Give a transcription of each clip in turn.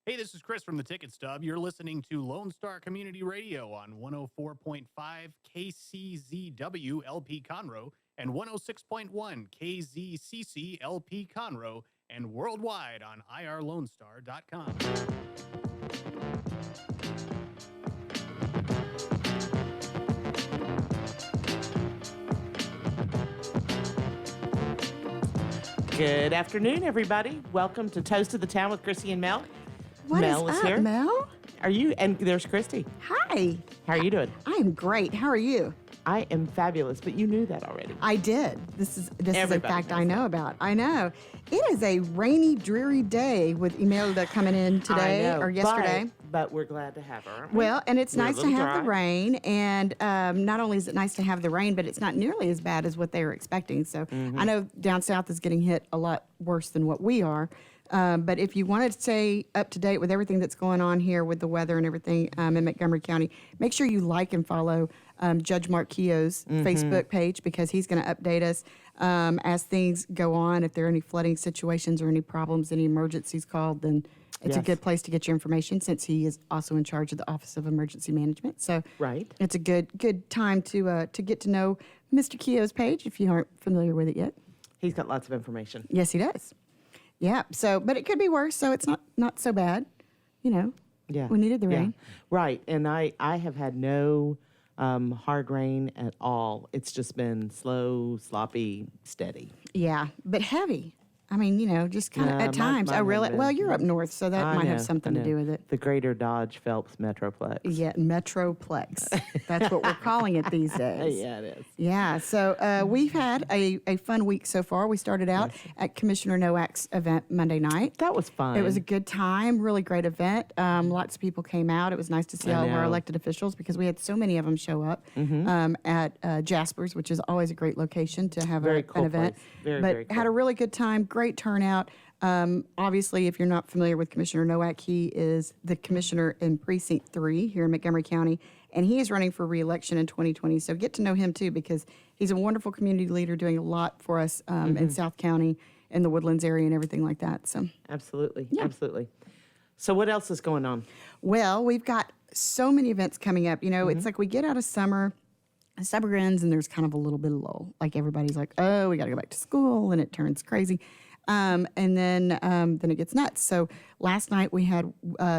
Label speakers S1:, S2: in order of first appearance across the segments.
S1: Hey, this is Chris from the Ticket Stub. You're listening to Lone Star Community Radio on 104.5 KCZW LP Conroe and 106.1 KZCC LP Conroe and worldwide on irlonestar.com.
S2: Good afternoon, everybody. Welcome to Toast of the Town with Chrissy and Mel.
S3: What
S2: Mel
S3: is
S2: is
S3: up,
S2: here.
S3: Mel?
S2: Are you? And there's Christy.
S3: Hi.
S2: How are you doing?
S3: I am great. How are you?
S2: I am fabulous, but you knew that already.
S3: I did. This is a
S2: Everybody
S3: fact
S2: knows
S3: I know
S2: that.
S3: about. I know. It is a rainy, dreary day with Imelda coming in today
S2: I know,
S3: or yesterday.
S2: But we're glad to have her, aren't we?
S3: Well, and it's
S2: We're a
S3: nice to
S2: little
S3: have the
S2: dry.
S3: rain, and not only is it nice to have the rain, but it's not nearly as bad as what they were expecting. So
S2: Mm-hmm.
S3: I know down south is getting hit a lot worse than what we are. But if you want to stay up to date with everything that's going on here with the weather and everything in Montgomery County, make sure you like and follow Judge Mark Keogh's
S2: Mm-hmm.
S3: Facebook page, because he's going to update us as things go on. If there are any flooding situations or any problems, any emergencies called, then it's a
S2: Yes.
S3: good place to get your information, since he is also in charge of the Office of Emergency Management. So
S2: Right.
S3: it's a good time to get to know Mr. Keogh's page if you aren't familiar with it yet.
S2: He's got lots of information.
S3: Yes, he does. Yeah. So, but it could be worse. So it's not so bad. You know.
S2: Yeah.
S3: We needed the
S2: Yeah.
S3: rain.
S2: Right. And I have had no hard rain at all. It's just been slow, sloppy, steady.
S3: Yeah, but heavy. I mean, just kind of
S2: Yeah,
S3: at times.
S2: mine
S3: really.
S2: have
S3: Well,
S2: been-
S3: you're up north, so that
S2: I
S3: might
S2: know,
S3: have something
S2: I
S3: to do
S2: know.
S3: with it.
S2: The Greater Dodge Phelps Metroplex.
S3: Yeah, Metroplex. That's what we're calling it these days.
S2: Yeah, it is.
S3: Yeah, so we've had a fun week so far. We started out at Commissioner Nowak's event Monday night.
S2: That was fun.
S3: It was a good time, really great event. Lots of people came out. It was nice to see
S2: I
S3: all of our
S2: know.
S3: elected officials, because we had so many of them show up at Jasper's, which is always a great location to have
S2: Very
S3: an
S2: cool
S3: event.
S2: place. Very,
S3: but
S2: very
S3: had a
S2: cool.
S3: really good time, great turnout. Obviously, if you're not familiar with Commissioner Nowak, he is the commissioner in Precinct 3 here in Montgomery County, and he is running for re-election in 2020. So get to know him, too, because he's a wonderful community leader doing a lot for us in South County, in the Woodlands area and everything like that. So,
S2: Absolutely. Absolutely. So what else is going on?
S3: well, we've got so many events coming up. It's like we get out of summer ends, and there's kind of a little bit of lull. Like everybody's like, oh, we got to go back to school, and it turns crazy. And then it gets nuts. So last night we had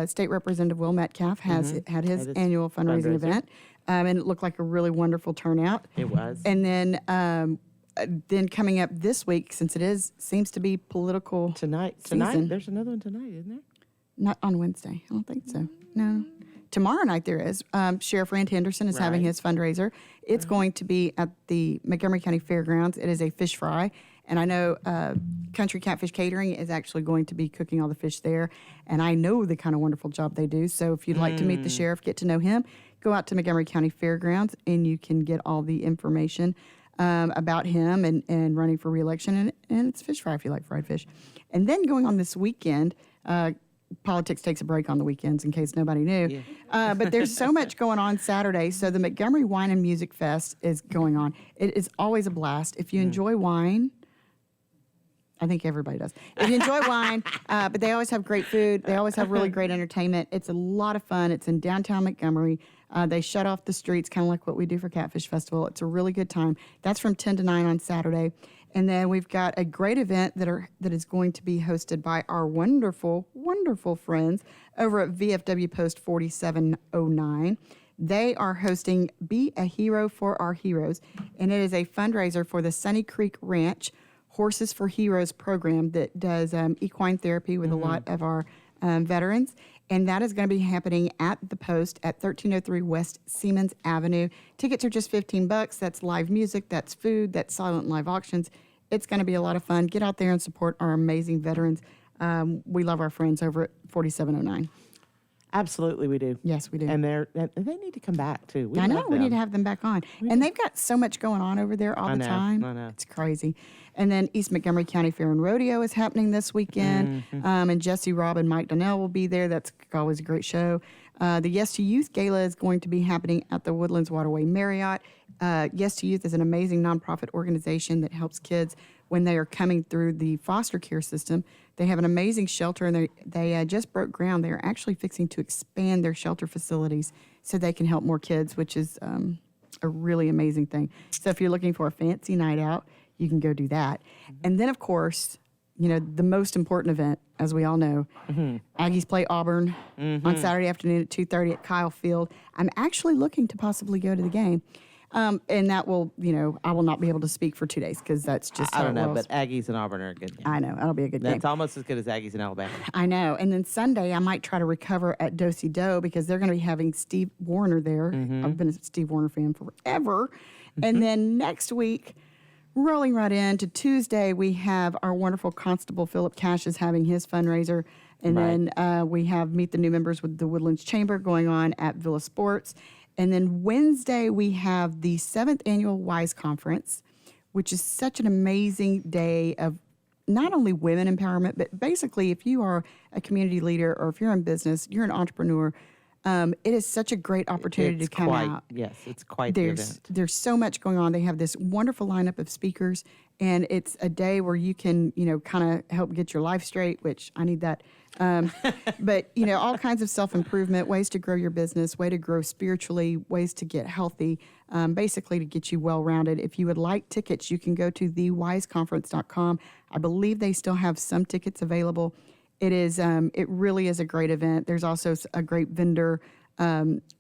S3: State Representative Will Metcalf had his
S2: Had his
S3: annual fundraising
S2: fundraiser.
S3: event, and it looked like a really wonderful turnout.
S2: It was.
S3: And then coming up this week, since seems to be political
S2: Tonight,
S3: season.
S2: there's another one tonight, isn't there?
S3: Not on Wednesday. I don't think so. No. Tomorrow night there is. Sheriff Rand Henderson is having
S2: Right.
S3: his fundraiser. It's going to be at the Montgomery County Fairgrounds. It is a fish fry. And I know Country Catfish Catering is actually going to be cooking all the fish there. And I know the kind of wonderful job they do. So if you'd like to meet the sheriff, get to know him, go out to Montgomery County Fairgrounds, and you can get all the information about him and running for re-election. And it's fish fry if you like fried fish. And then going on this weekend, politics takes a break on the weekends, in case nobody knew. But there's so much going on Saturday. So the Montgomery Wine and Music Fest is going on. It is always a blast. If you enjoy wine, I think everybody does. If you enjoy wine, but they always have great food. They always have really great entertainment. It's a lot of fun. It's in downtown Montgomery. They shut off the streets, kind of like what we do for Catfish Festival. It's a really good time. That's from 10 to 9 on Saturday. And then we've got a great event that is going to be hosted by our wonderful, wonderful friends over at VFW Post 4709. They are hosting Be a Hero for Our Heroes, and it is a fundraiser for the Sunny Creek Ranch Horses for Heroes program that does equine therapy with a lot of our veterans. And that is going to be happening at the Post at 1303 West Siemens Avenue. Tickets are just $15. That's live music, that's food, that's silent live auctions. It's going to be a lot of fun. Get out there and support our amazing veterans. We love our friends over at 4709.
S2: Absolutely, we do.
S3: Yes, we do.
S2: And they need to come back too. We
S3: I know,
S2: love
S3: we need
S2: them.
S3: to have them back on. And they've got so much going on over there all
S2: I
S3: the
S2: know,
S3: time.
S2: I know.
S3: It's crazy. And then East Montgomery County Fair and Rodeo is happening this weekend. And Jesse, Rob, and Mike Donnell will be there. That's always a great show. The Yes to Youth Gala is going to be happening at the Woodlands Waterway Marriott. Yes to Youth is an amazing nonprofit organization that helps kids when they are coming through the foster care system. They have an amazing shelter, and they just broke ground. They are actually fixing to expand their shelter facilities so they can help more kids, which is a really amazing thing. So if you're looking for a fancy night out, you can go do that. And then, of course, the most important event, as we all know, Aggies play Auburn on Saturday afternoon at 2:30 at Kyle Field. I'm actually looking to possibly go to the game. And that will, I will not be able to speak for 2 days because that's just
S2: I
S3: how
S2: don't
S3: it
S2: know,
S3: rolls.
S2: but Aggies and Auburn are a good game.
S3: I know. That'll be a good game.
S2: That's almost as good as Aggies and Alabama.
S3: I know. And then Sunday, I might try to recover at Do-Si-Do because they're going to be having Steve Warner there. I've been a Steve Warner fan forever. And then next week, rolling right into Tuesday, we have our wonderful Constable Philip Cash is having his fundraiser. And then we have Meet the New Members with the Woodlands Chamber going on at Villa Sports. And then Wednesday, we have the 7th Annual WISE Conference, which is such an amazing day of not only women empowerment, but basically if you are a community leader or if you're in business, you're an entrepreneur, it is such a great opportunity to come out.
S2: Yes, it's quite the event.
S3: There's so much going on. They have this wonderful lineup of speakers, and it's a day where you can, kind of help get your life straight, which I need that. But, all kinds of self-improvement, ways to grow your business, way to grow spiritually, ways to get healthy, basically to get you well-rounded. If you would like tickets, you can go to thewiseconference.com. I believe they still have some tickets available. It is. It really is a great event. There's also a great vendor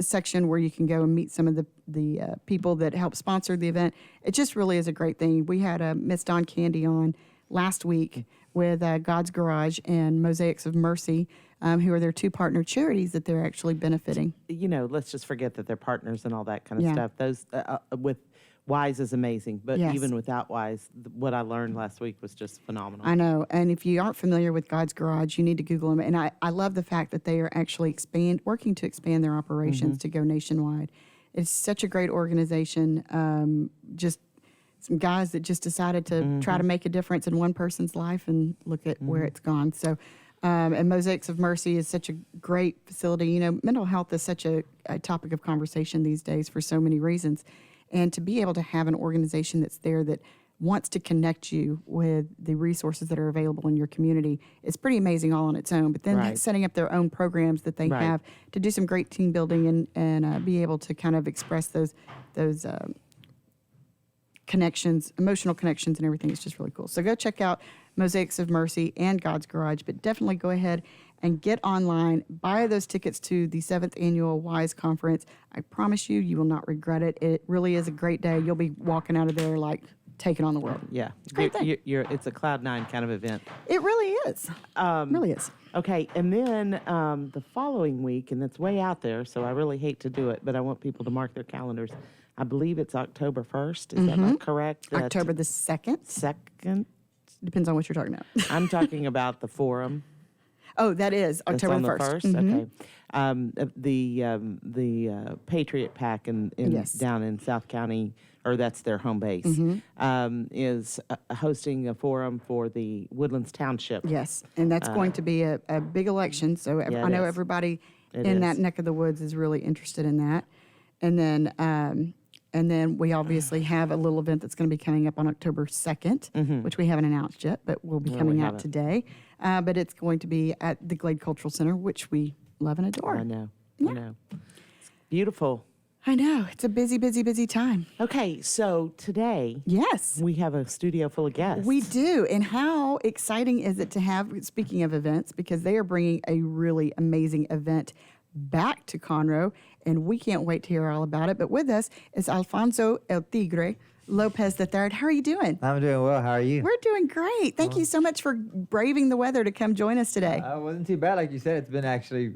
S3: section where you can go and meet some of the people that help sponsor the event. It just really is a great thing. We had Miss Dawn Candy on last week with God's Garage and Mosaics of Mercy, who are their two partner charities that they're actually benefiting.
S2: Let's just forget that they're partners and all that kind of
S3: Yeah.
S2: stuff. Those with WISE is amazing, but
S3: Yes.
S2: even without WISE, what I learned last week was just phenomenal.
S3: I know. And if you aren't familiar with God's Garage, you need to Google them. And I love the fact that they are actually working to expand their operations to go nationwide. It's such a great organization. Just some guys that just decided to try to make a difference in one person's life and look at where it's gone. So, and Mosaics of Mercy is such a great facility. Mental health is such a topic of conversation these days for so many reasons. And to be able to have an organization that's there that wants to connect you with the resources that are available in your community is pretty amazing all on its own. But then
S2: Right.
S3: setting up their own programs that they
S2: Right.
S3: have to do some great team building and be able to kind of express those connections, emotional connections and everything is just really cool. So go check out Mosaics of Mercy and God's Garage, but definitely go ahead and get online, buy those tickets to the 7th Annual WISE Conference. I promise you, you will not regret it. It really is a great day. You'll be walking out of there like taking on the world.
S2: Yeah,
S3: It's a great thing.
S2: it's a Cloud 9 kind of event.
S3: It really is. Really is.
S2: Okay, and then the following week, and it's way out there, so I really hate to do it, but I want people to mark their calendars. I believe it's October 1st. Is that not correct? That
S3: October the 2nd.
S2: 2nd?
S3: Depends on what you're talking about.
S2: I'm talking about the forum.
S3: Oh, that is
S2: That's
S3: October
S2: on the
S3: 1st.
S2: 1st? Okay. The Patriot Pack in
S3: Yes.
S2: down in South County, or that's their home base, is hosting a forum for the Woodlands Township.
S3: Yes, and that's going to be a big election. So
S2: Yeah,
S3: I
S2: it
S3: know
S2: is.
S3: everybody
S2: It
S3: in that
S2: is.
S3: neck of the woods is really interested in that. And then we obviously have a little event that's going to be coming up on October 2nd, which we haven't announced yet, but will be
S2: No, we
S3: coming out
S2: haven't.
S3: today. But it's going to be at the Glade Cultural Center, which we love and adore.
S2: I know. I know. It's beautiful.
S3: I know. It's a busy, busy, busy time.
S2: Okay, so today
S3: Yes.
S2: we have a studio full of guests.
S3: We do. And how exciting is it to have, speaking of events, because they are bringing a really amazing event back to Conroe, and we can't wait to hear all about it. But with us is Alfonso El Tigre Lopez III. How are you doing?
S4: I'm doing well. How are you?
S3: We're doing great. Thank you so much for braving the weather to come join us today.
S4: It wasn't too bad, like you said. It's been actually,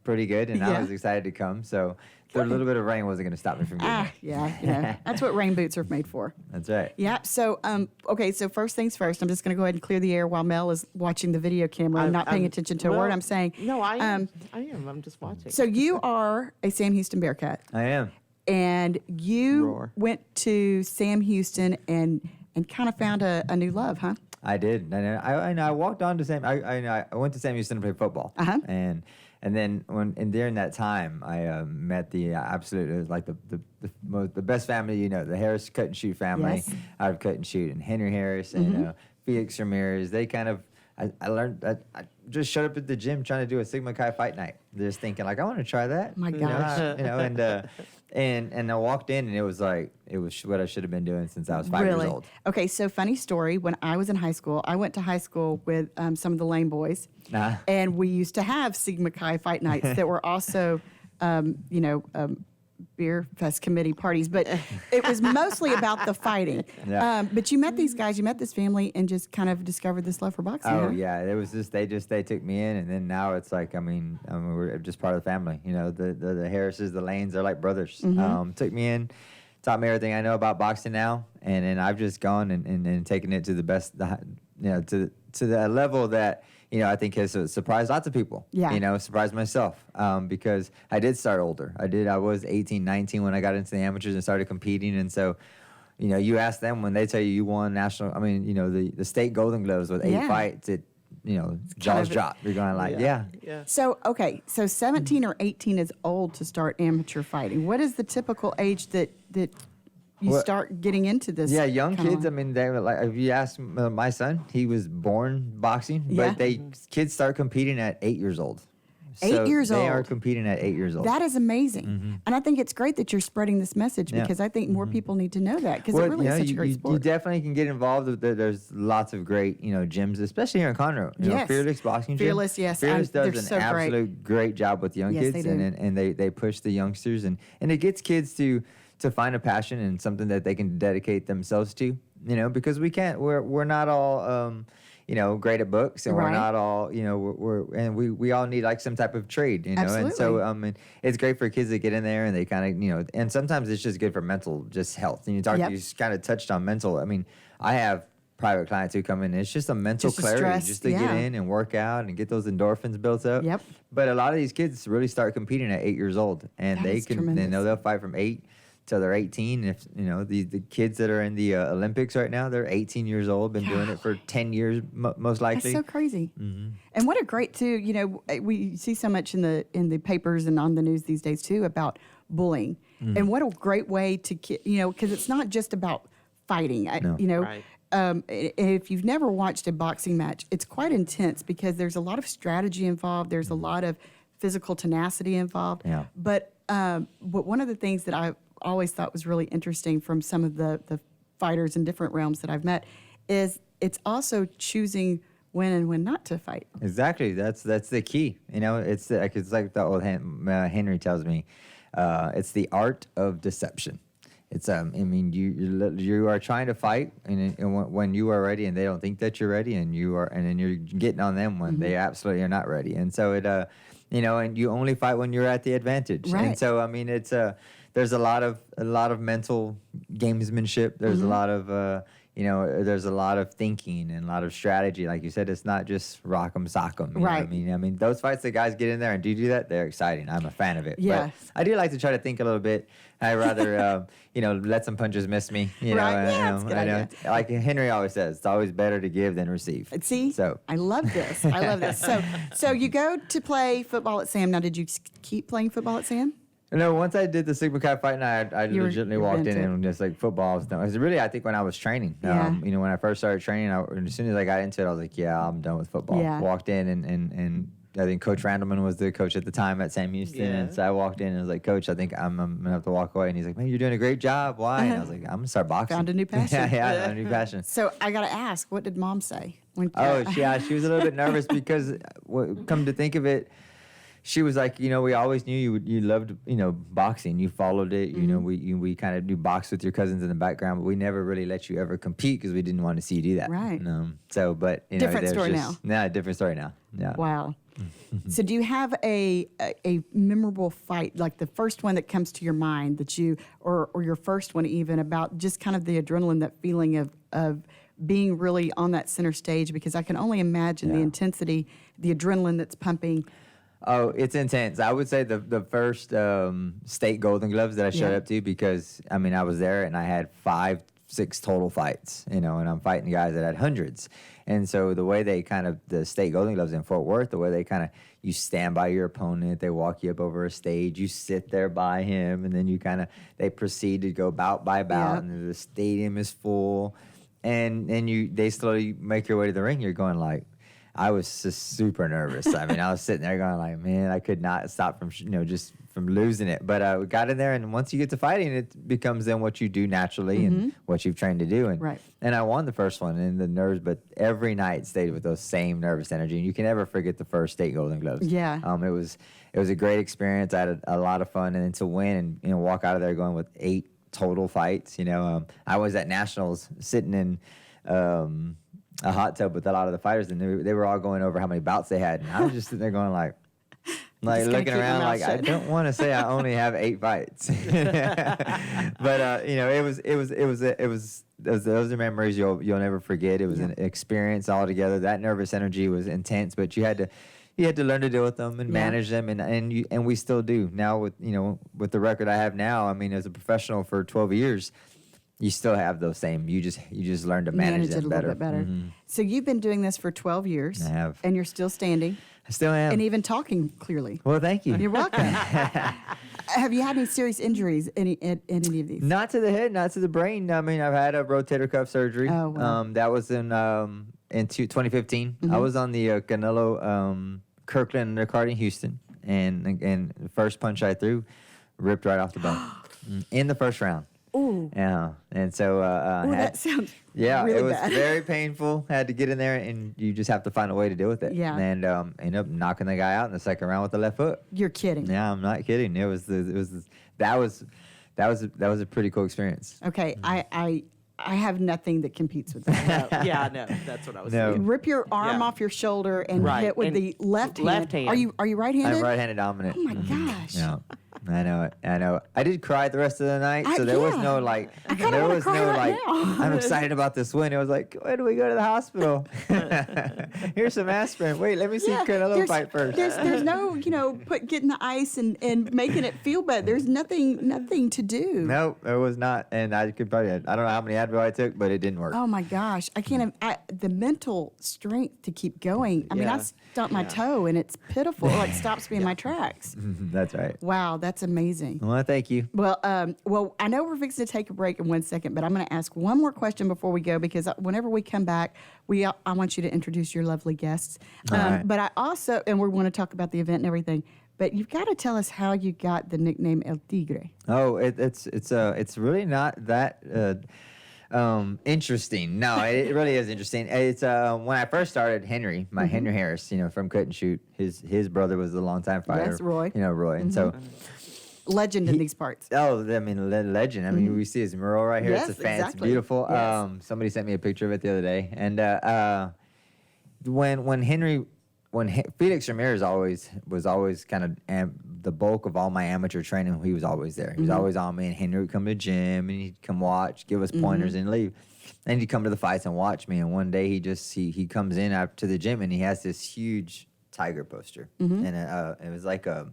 S4: pretty good, and
S3: Yeah.
S4: I was excited to come. So a little bit of rain wasn't going to stop me from getting it.
S3: Yeah, that's what rain boots are made for.
S4: That's right.
S3: Yeah. So, okay. So first things first, I'm just going to go ahead and clear the air while Mel is watching the video camera and not paying attention to a word I'm saying.
S2: No, I am. I'm just watching.
S3: So you are a Sam Houston Bearcat,
S4: I am.
S3: and you
S2: Roar.
S3: went to Sam Houston and kind of found a new love, huh?
S4: I did, and I walked on to Sam. I went to Sam Houston to play football,
S3: Uh-huh.
S4: and then during that time, I met the absolute, it was like the best family, the Harris cut and shoot family
S3: Yes.
S4: out of cut and shoot, and Henry Harris and Felix Ramirez. They kind of, I learned that I just showed up at the gym trying to do a Sigma Chi fight night, just thinking like I want to try that.
S3: My gosh.
S4: And I walked in and it was what I should have been doing since I was 5 years old.
S3: Okay, so funny story. When I was in high school, I went to high school with some of the Lane boys, and we used to have Sigma Chi fight nights that were also, beer fest committee parties, but it was mostly about the fighting.
S4: Yeah.
S3: But you met these guys, you met this family, and just kind of discovered this love for boxing.
S4: Oh
S3: huh?
S4: yeah, it was just they took me in, and then now it's like I mean we're just part of the family. The Harrises, the Lanes, they're like brothers. Took me in, taught me everything I know about boxing now, and then I've just gone and taken it to the best, to the level that I think has surprised lots of people.
S3: Yeah.
S4: Surprised myself because I did start older. I was 18, 19 when I got into the amateurs and started competing, and so. You ask them when they tell you won national. I mean, the state Golden Gloves with 8
S3: Yeah.
S4: fights. Jaws drop. You're going like, yeah.
S3: So 17 or 18 is old to start amateur fighting. What is the typical age that you
S4: Well,
S3: start getting into this?
S4: Yeah, young
S3: kinda
S4: kids. I
S3: line?
S4: mean, they were like, if you ask my son, he was born boxing,
S3: Yeah.
S4: but kids start competing at 8 years old.
S3: 8 years
S4: They are
S3: old.
S4: competing at 8 years old.
S3: That is amazing. And I think it's great that you're spreading this message
S4: Yeah.
S3: because I think more people need to know that because it really is such a great
S4: you
S3: sport.
S4: definitely can get involved with there's lots of great gyms, especially here in Conroe.
S3: Yes.
S4: Fearless Boxing Gym.
S3: Fearless, yes.
S4: Fearless
S3: They're
S4: does
S3: so
S4: an
S3: great.
S4: absolute great job with young
S3: Yes,
S4: kids,
S3: they do.
S4: and they push the youngsters, and it gets kids to find a passion and something that they can dedicate themselves to. Because we're not all great at books, and we're
S3: Right.
S4: not all we all need like some type of trade, and so
S3: Absolutely.
S4: and it's great for kids to get in there and they kind of and sometimes it's just good for mental just health. And
S3: Yep.
S4: you kind of touched on mental. I mean, I have private clients who come in, and it's just a mental
S3: Just a
S4: clarity
S3: stress,
S4: just to
S3: yeah.
S4: get in and work out and get those endorphins built up.
S3: Yep.
S4: But a lot of these kids really start competing at 8 years old, and
S3: That
S4: they
S3: is
S4: can
S3: tremendous.
S4: they'll fight from 8 till they're 18. If the kids that are in the Olympics right now, they're 18 years old, been doing it for 10 years most likely.
S3: That's so crazy. And what a great too. We see so much in the papers and on the news these days too about bullying, and what a great way to because it's not just about fighting.
S4: No.
S2: Right.
S3: If you've never watched a boxing match, it's quite intense because there's a lot of strategy involved. There's a lot of physical tenacity involved.
S4: Yeah.
S3: But one of the things that I always thought was really interesting from some of the fighters in different realms that I've met is it's also choosing when and when not to fight.
S4: Exactly. That's the key. It's like the old Henry tells me. It's the art of deception. It's I mean you are trying to fight, and when you are ready and they don't think that you're ready, and then you're getting on them when they absolutely are not ready. And so and you only fight when you're at the advantage.
S3: Right.
S4: And so I mean there's a lot of mental gamesmanship. There's a lot of there's a lot of thinking and a lot of strategy. Like you said, it's not just rock 'em, sock 'em.
S3: Right.
S4: I mean, those fights that guys get in there and do that, they're exciting. I'm a fan of it.
S3: Yes.
S4: But I do like to try to think a little bit. I rather, let some punches miss me.
S3: Right. Yeah, that's a good idea.
S4: Like Henry always says, it's always better to give than receive.
S3: See,
S4: So
S3: I love this. I love this. So you go to play football at Sam. Now, did you keep playing football at Sam?
S4: no, once I did the Sigma Chi fight night, I
S3: You were
S4: legitimately walked in
S3: into it.
S4: and just like football. It was really, I think, when I was training.
S3: Yeah.
S4: When I first started training, as soon as I got into it, I was like, yeah, I'm done with football.
S3: Yeah.
S4: Walked in and I think Coach Randleman was the coach at the time at Sam Houston.
S2: Yeah.
S4: And so I walked in and was like, Coach, I think I'm going to have to walk away. And he's like, man, you're doing a great job. Why? And I was like, I'm going to start boxing.
S3: Found a new passion.
S4: yeah, I found a new passion.
S3: So I got to ask, what did Mom say? When,
S4: Oh, yeah, she was a little bit nervous because, come to think of it, she was like, we always knew you loved, boxing. You followed it. We kind of do box with your cousins in the background, but we never really let you ever compete because we didn't want to see you do that.
S3: Right.
S4: But
S3: Different
S4: there's
S3: story
S4: just, now. Yeah, different story now. Yeah.
S3: Wow. So do you have a memorable fight, like the first one that comes to your mind that you, or your first one even, about just kind of the adrenaline, that feeling of being really on that center stage? Because I can only imagine the
S4: Yeah.
S3: intensity, the adrenaline that's pumping.
S4: Oh, it's intense. I would say the first state Golden Gloves that I showed
S3: Yeah.
S4: up to, because I mean I was there and I had five 6 total fights, and I'm fighting guys that had hundreds. And so the way they the state Golden Gloves in Fort Worth, the way they you stand by your opponent, they walk you up over a stage, you sit there by him, and then they proceed to go bout by bout, and the stadium is full, and they slowly make your way to the ring. You're going like, I was just super nervous. I mean, I was sitting there going like, man, I could not stop from just from losing it. But we got in there, and once you get to fighting, it becomes then what you do naturally and what you've trained to do. And I won the first one, and the nerves, but every night stayed with those same nervous energy. And you can never forget the first state Golden Gloves.
S3: Yeah.
S4: It was a great experience. I had a lot of fun, and then to win and walk out of there going with 8 total fights. I was at nationals sitting in a hot tub with a lot of the fighters, and they were all going over how many bouts they had, and I was just sitting there going like looking around like, I don't want to say I only have 8 fights, but those are memories you'll never forget. It was an experience altogether. That nervous energy was intense, but you had to learn to deal with them and manage them, and we still do now with the record I have now. I mean, as a professional for 12 years. You still have those same. You just learn to manage them
S3: it a
S4: better.
S3: little bit better. So you've been doing this for 12 years.
S4: I have.
S3: And you're still standing.
S4: I still am.
S3: And even talking clearly.
S4: Well, thank you.
S3: You're welcome. Have you had any serious injuries in any of these?
S4: Not to the head, not to the brain. I mean, I've had a rotator cuff surgery.
S3: Oh, wow.
S4: That was in 2015. I was on the Canelo Kirkland undercard in Houston, and the first punch I threw ripped right off the bone in the first round.
S3: Ooh.
S4: Yeah, and so
S3: that sounds
S4: really
S3: it was
S4: bad. Very painful. Had to get in there, and you just have to find a way to deal with it.
S3: Yeah.
S4: And ended up knocking the guy out in the second round with the left hook.
S3: You're kidding.
S4: Yeah, I'm not kidding. That was a pretty cool experience.
S3: Okay, I have nothing that competes with that.
S2: Yeah, no, that's what I was
S4: No.
S2: saying.
S3: Rip your arm
S2: Yeah.
S3: off your shoulder and
S2: Right,
S3: hit with
S2: and
S3: the left hand.
S2: left hand.
S3: Are you right-handed?
S4: I'm right-handed dominant.
S3: Oh my gosh.
S4: Yeah, I know it. I know. I did cry the rest of the night, so there was
S3: yeah.
S4: no like.
S3: I kinda
S4: there
S3: wanna
S4: was
S3: cry
S4: no
S3: right
S4: like.
S3: now.
S4: I'm excited about this win. It was like, when do we go to the hospital? Here's some aspirin. Wait, let me see Canelo fight first.
S3: There's no, getting the ice and making it feel better. There's nothing to do.
S4: No, it was not, and I don't know how many Advil I took, but it didn't work.
S3: Oh my gosh, I can't. The mental strength to keep going. I mean, I
S2: Yeah.
S3: stumped my toe and it's pitiful. It like stops me in my tracks.
S4: That's right.
S3: Wow, that's amazing.
S4: Well, thank you.
S3: Well, I know we're fixing to take a break in 1 second, but I'm going to ask one more question before we go because whenever we come back, I want you to introduce your lovely guests.
S4: right.
S3: But I also, and we want to talk about the event and everything. But you've got to tell us how you got the nickname El Tigre.
S4: Oh, it's really not that interesting. No, it really is interesting. It's when I first started, Henry Harris, from Cut and Shoot. His brother was a longtime fighter.
S3: Yes, Roy.
S4: Roy, and so.
S3: Legend in these parts.
S4: Oh, I mean, legend. I mean, we see his mural right here.
S3: Yes,
S4: It's
S3: exactly.
S4: It's beautiful.
S3: Yes.
S4: Somebody sent me a picture of it the other day, and when Felix Ramirez was always kind of the bulk of all my amateur training, he was always there. He was always on me, and Henry would come to the gym, and he'd come watch, give us pointers, and leave. And he'd come to the fights and watch me. And one day he comes in after the gym, and he has this huge tiger poster, and it was like a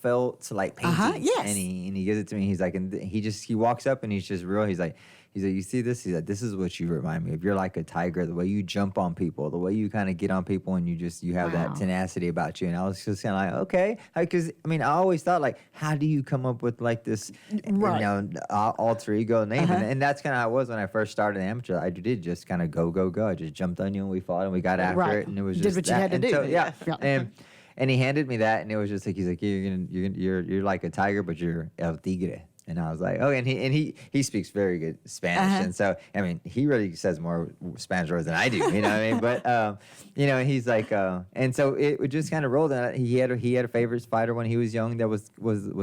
S4: felt painting.
S3: Yes.
S4: And he gives it to me. He's like, and he walks up and he's just real. He's like, you see this? He's like, this is what you remind me of. You're like a tiger. The way you jump on people, the way you kind of get on people, and you have that
S3: Wow.
S4: tenacity about you. And I was just kind of like, okay, because I always thought like, how do you come up with like this,
S3: Right.
S4: alter ego name? And that's kind of how it was when I first started amateur. I did just kind of go. I just jumped on you and we fought and we got after
S3: Right.
S4: it, and it was
S3: Did
S4: just
S3: what you
S4: that.
S3: had to
S4: And
S3: do.
S4: so, yeah.
S3: Yeah.
S4: And he handed me that, and it was just like, he's like, you're like a tiger, but you're El Tigre. And I was like, oh, and he speaks very good Spanish, and so he really says more Spanish words than I do, you know what I mean? But he's like, and so it just kind of rolled. And he had a favorite fighter when he was young that was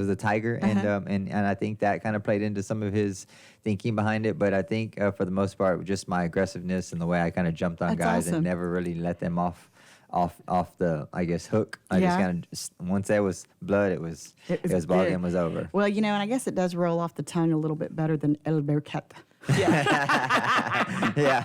S4: a tiger, and I think that kind of played into some of his thinking behind it. But I think for the most part, just my aggressiveness and the way I kind of jumped on
S3: That's
S4: guys
S3: awesome.
S4: and never really let them off the hook. I just
S3: Yeah.
S4: kind of once there was blood, it was ball
S3: good.
S4: game was over.
S3: Well, and I guess it does roll off the tongue a little bit better than El Bercat.
S4: Yeah.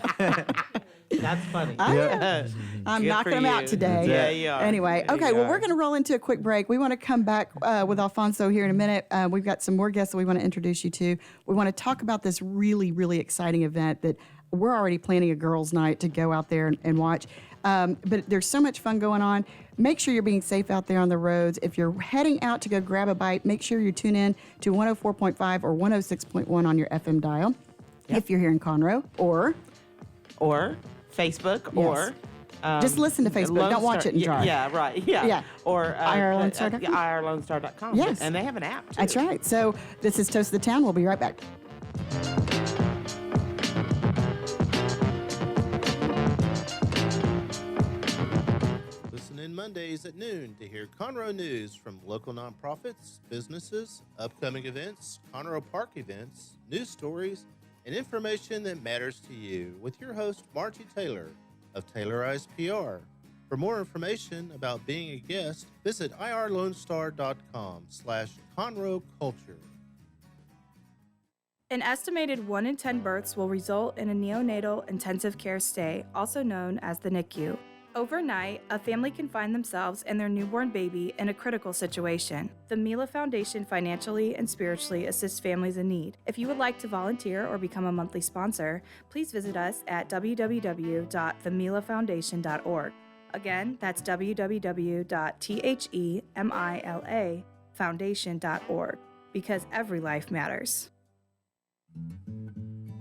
S2: That's funny.
S3: I am. I'm
S2: Good
S3: knocking
S2: for
S3: them out
S2: you.
S3: today.
S2: Yeah, you are.
S3: Anyway,
S2: Yeah,
S3: okay,
S2: you
S3: well,
S2: are.
S3: we're going to roll into a quick break. We want to come back with Alfonso here in a minute. We've got some more guests that we want to introduce you to. We want to talk about this really, really exciting event that we're already planning a girls' night to go out there and watch. But there's so much fun going on. Make sure you're being safe out there on the roads. If you're heading out to go grab a bite, make sure you tune in to 104.5 or 106.1 on your FM dial. If you're here in Conroe, or
S2: Facebook,
S3: Yes.
S2: or
S3: just listen to Facebook.
S2: Lone
S3: Don't watch
S2: Star-
S3: it and drive.
S2: Yeah, right. Yeah.
S3: Yeah.
S2: Or
S3: IRLoneStar.com.
S2: IRLoneStar.com.
S3: Yes.
S2: And they have an app, too.
S3: That's right. So this is Toast of the Town. We'll be right back.
S5: Listen in Mondays at noon to hear Conroe news from local nonprofits, businesses, upcoming events, Conroe Park events, news stories, and information that matters to you with your host, Margie Taylor of Taylorized PR. For more information about being a guest, visit irlonestar.com/Conroe Culture.
S6: An estimated 1 in 10 births will result in a neonatal intensive care stay, also known as the NICU. Overnight, a family can find themselves and their newborn baby in a critical situation. The Mila Foundation financially and spiritually assists families in need. If you would like to volunteer or become a monthly sponsor, please visit us at www.themilafoundation.org. Again, that's www.themilafoundation.org, because every life matters.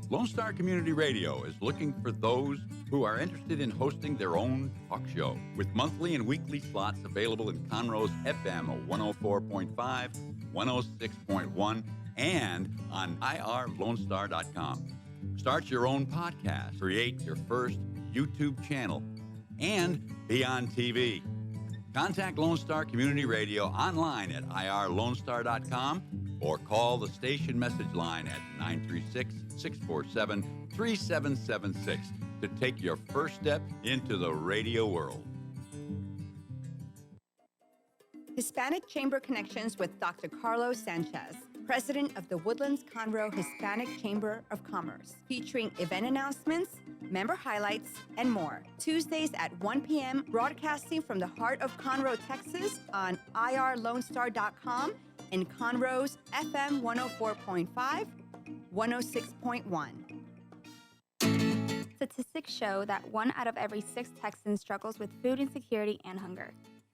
S7: Lone Star Community Radio is looking for those who are interested in hosting their own talk show, with monthly and weekly slots available in Conroe's FM 104.5, 106.1, and on irlonestar.com. Start your own podcast, create your first YouTube channel, and be on TV. Contact Lone Star Community Radio online at irlonestar.com or call the station message line at 936-647-3776 to take your first step into the radio world.
S8: Hispanic Chamber Connections with Dr. Carlos Sanchez, President of the Woodlands Conroe Hispanic Chamber of Commerce, featuring event announcements, member highlights, and more. Tuesdays at 1 p.m., broadcasting from the heart of Conroe, Texas on irlonestar.com and Conroe's FM 104.5, 106.1.
S9: Statistics show that 1 out of every 6 Texans struggles with food insecurity and hunger.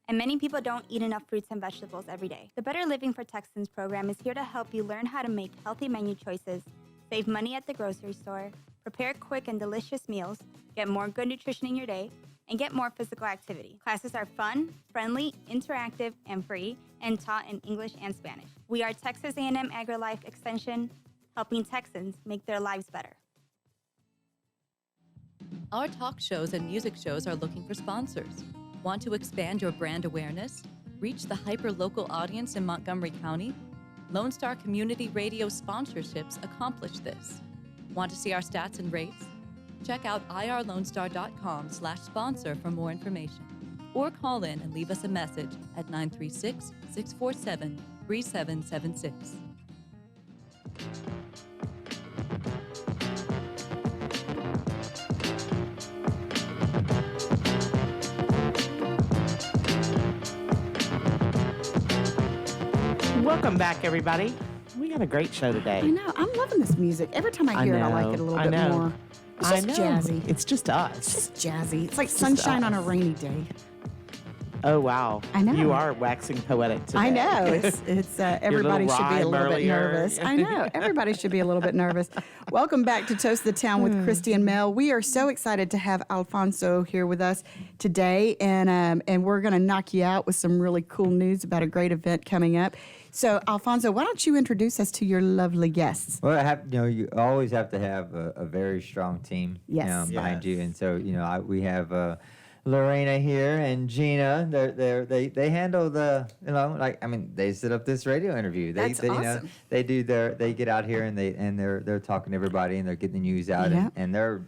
S9: And many people don't eat enough fruits and vegetables every day. The Better Living for Texans program is here to help you learn how to make healthy menu choices, save money at the grocery store, prepare quick and delicious meals, get more good nutrition in your day, and get more physical activity. Classes are fun, friendly, interactive, and free, and taught in English and Spanish. We are Texas A&M AgriLife Extension, helping Texans make their lives better.
S10: Our talk shows and music shows are looking for sponsors. Want to expand your brand awareness? Reach the hyper-local audience in Montgomery County? Lone Star Community Radio sponsorships accomplish this. Want to see our stats and rates? Check out irlonestar.com/sponsor for more information. Or call in and leave us a message at 936-647-3776.
S2: Welcome back, everybody. We got a great show today.
S3: I know. I'm loving this music. Every time I hear it, I like it a little bit more. It's just jazzy.
S2: It's just us.
S3: It's just jazzy. It's like
S2: It's just
S3: sunshine on a
S2: us.
S3: rainy day.
S2: Oh, wow.
S3: I know.
S2: You are waxing poetic today.
S3: I know. It's everybody
S2: little
S3: should be a
S2: rhyme
S3: little bit
S2: earlier.
S3: nervous. I know. Everybody should be a little bit nervous. Welcome back to Toast the Town with Christy and Mel. We are so excited to have Alfonso here with us today, and we're going to knock you out with some really cool news about a great event coming up. So, Alfonso, why don't you introduce us to your lovely guests?
S4: Well, you always have to have a very strong team
S3: Yes.
S4: behind you.
S2: Yes.
S4: And so, we have Lorena here and Gina. They handle they set up this radio interview.
S3: That's awesome.
S4: They get out here and they're talking to everybody and they're getting the news out
S3: Yeah.
S4: and they're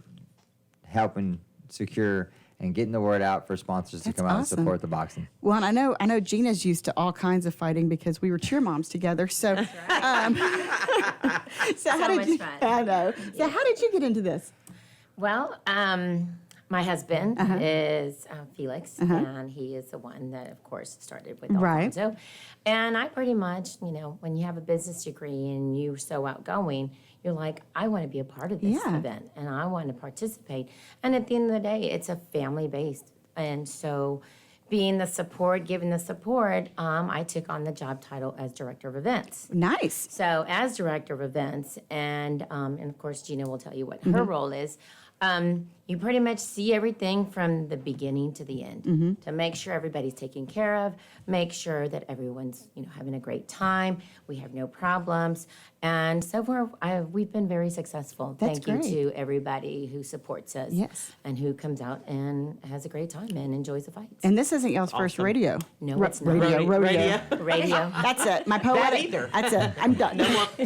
S4: helping secure and getting the word out for sponsors
S3: That's
S4: to come out
S3: awesome.
S4: and support the boxing.
S3: Well, and I know Gina's used to all kinds of fighting because we were cheer moms together. So, so how
S11: So
S3: did
S11: much
S3: you?
S11: fun.
S3: I know. So how did you get into this?
S11: Well, My husband is Felix, and he is the one that, of course, started with
S3: Right.
S11: Alfonso. And I pretty much, when you have a business degree and you're so outgoing, you're like, I want to be a part of this
S3: Yeah.
S11: event, and I want to participate. And at the end of the day, it's a family-based. And so being the support, giving the support, I took on the job title as Director of Events.
S3: Nice.
S11: So as Director of Events, and of course Gina will tell you what
S3: Mm-hmm.
S11: her role is, you pretty much see everything from the beginning to the end
S3: Mm-hmm.
S11: to make sure everybody's taken care of, make sure that everyone's having a great time, we have no problems, and so far we've been very successful.
S3: That's
S11: Thank
S3: great.
S11: you to everybody who supports us,
S3: Yes.
S11: and who comes out and has a great time and enjoys the fights.
S3: And this isn't y'all's first rodeo.
S11: No, it's not.
S3: Rodeo.
S11: Radio.
S3: That's it. My poetic.
S2: either.
S3: That's it. I'm done.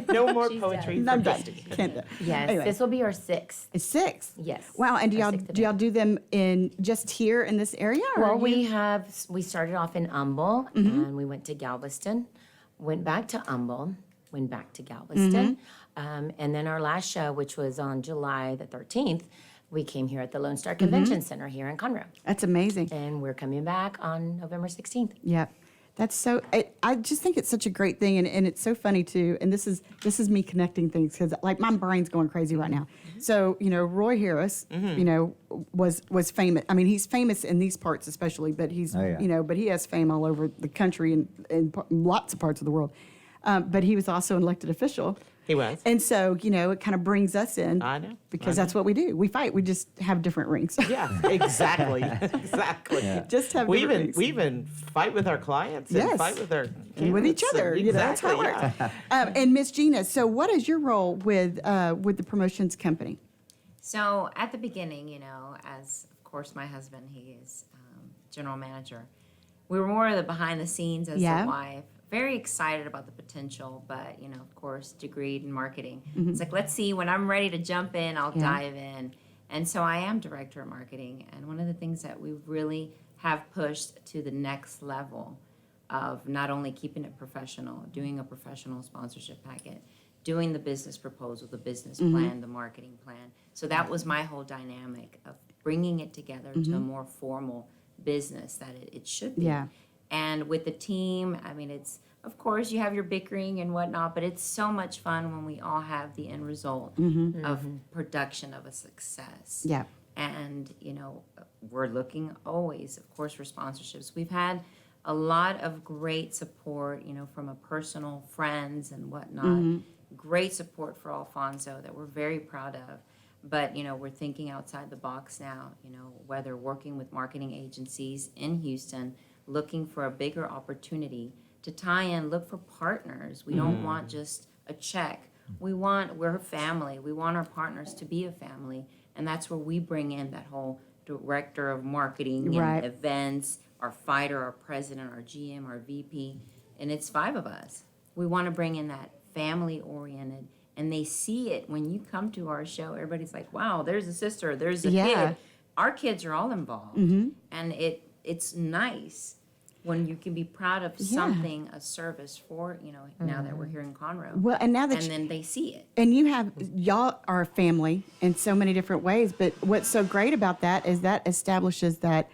S2: No more poetry for
S3: I'm done.
S2: Christy.
S3: Can't do it.
S11: Yes,
S3: Anyway.
S11: this will be our sixth.
S3: It's 6.
S11: Yes.
S3: Wow. And do
S11: our
S3: y'all
S11: sixth
S3: do y'all
S11: event.
S3: do them in just here in this area? Or
S11: Well,
S3: you-
S11: we started off in Humble, and we went to Galveston, went back to Humble, went back to Galveston, and then our last show, which was on July the 13th, we came here at the Lone Star Convention Center here in Conroe,
S3: That's amazing.
S11: and we're coming back on November 16th.
S3: Yeah. That's so. I just think it's such a great thing, and it's so funny too. And this is me connecting things because like my brain's going crazy right now. So Roy Harris, was famous. I mean, he's famous in these parts especially, but he's
S4: Oh, yeah.
S3: but he has fame all over the country and in lots of parts of the world. But he was also an elected official.
S2: He was.
S3: And so, it kind of brings us in.
S2: I know.
S3: Because that's what we do. We fight. We just have different rings.
S2: Yeah, exactly. Exactly.
S3: Just have
S2: We
S3: different
S2: even
S3: rings.
S2: we even fight with our clients and
S3: Yes.
S2: fight with our
S3: And with each
S2: candidates
S3: other.
S2: and-
S3: That's how it
S2: Exactly,
S3: works.
S2: yeah.
S3: And Miss Gina, so what is your role with the promotions company?
S12: So at the beginning, as of course my husband, he is general manager. We were more of the behind the scenes as
S3: Yeah.
S12: the wife. Very excited about the potential, but of course, degreed in marketing. It's like, let's see, when I'm ready to jump in, I'll dive in. And so I am director of marketing. And one of the things that we really have pushed to the next level of not only keeping it professional, doing a professional sponsorship packet, doing the business proposal, the business plan, the marketing plan. So that was my whole dynamic of bringing it together to a more formal business that it should be.
S3: Yeah.
S12: And with the team, I mean, it's, of course, you have your bickering and whatnot, but it's so much fun when we all have the end result of production of a success.
S3: Yeah.
S12: And, we're looking always, of course, for sponsorships. We've had a lot of great support, from a personal friends and whatnot. Great support for Alfonso that we're very proud of. But, we're thinking outside the box now, whether working with marketing agencies in Houston, looking for a bigger opportunity to tie in, look for partners. We don't want just a check. We're a family. We want our partners to be a family. And that's where we bring in that whole director of marketing
S3: Right.
S12: and events, our fighter, our president, our GM, our VP. And it's 5 of us. We want to bring in that family oriented. And they see it when you come to our show. Everybody's like, wow, there's a sister, there's a
S3: Yeah.
S12: kid. Our kids are all involved. And it's nice when you can be proud of something, a service for, now that we're here in Conroe.
S3: Well, and now that
S12: And then they see it.
S3: and y'all are a family in so many different ways, but what's so great about that is that establishes that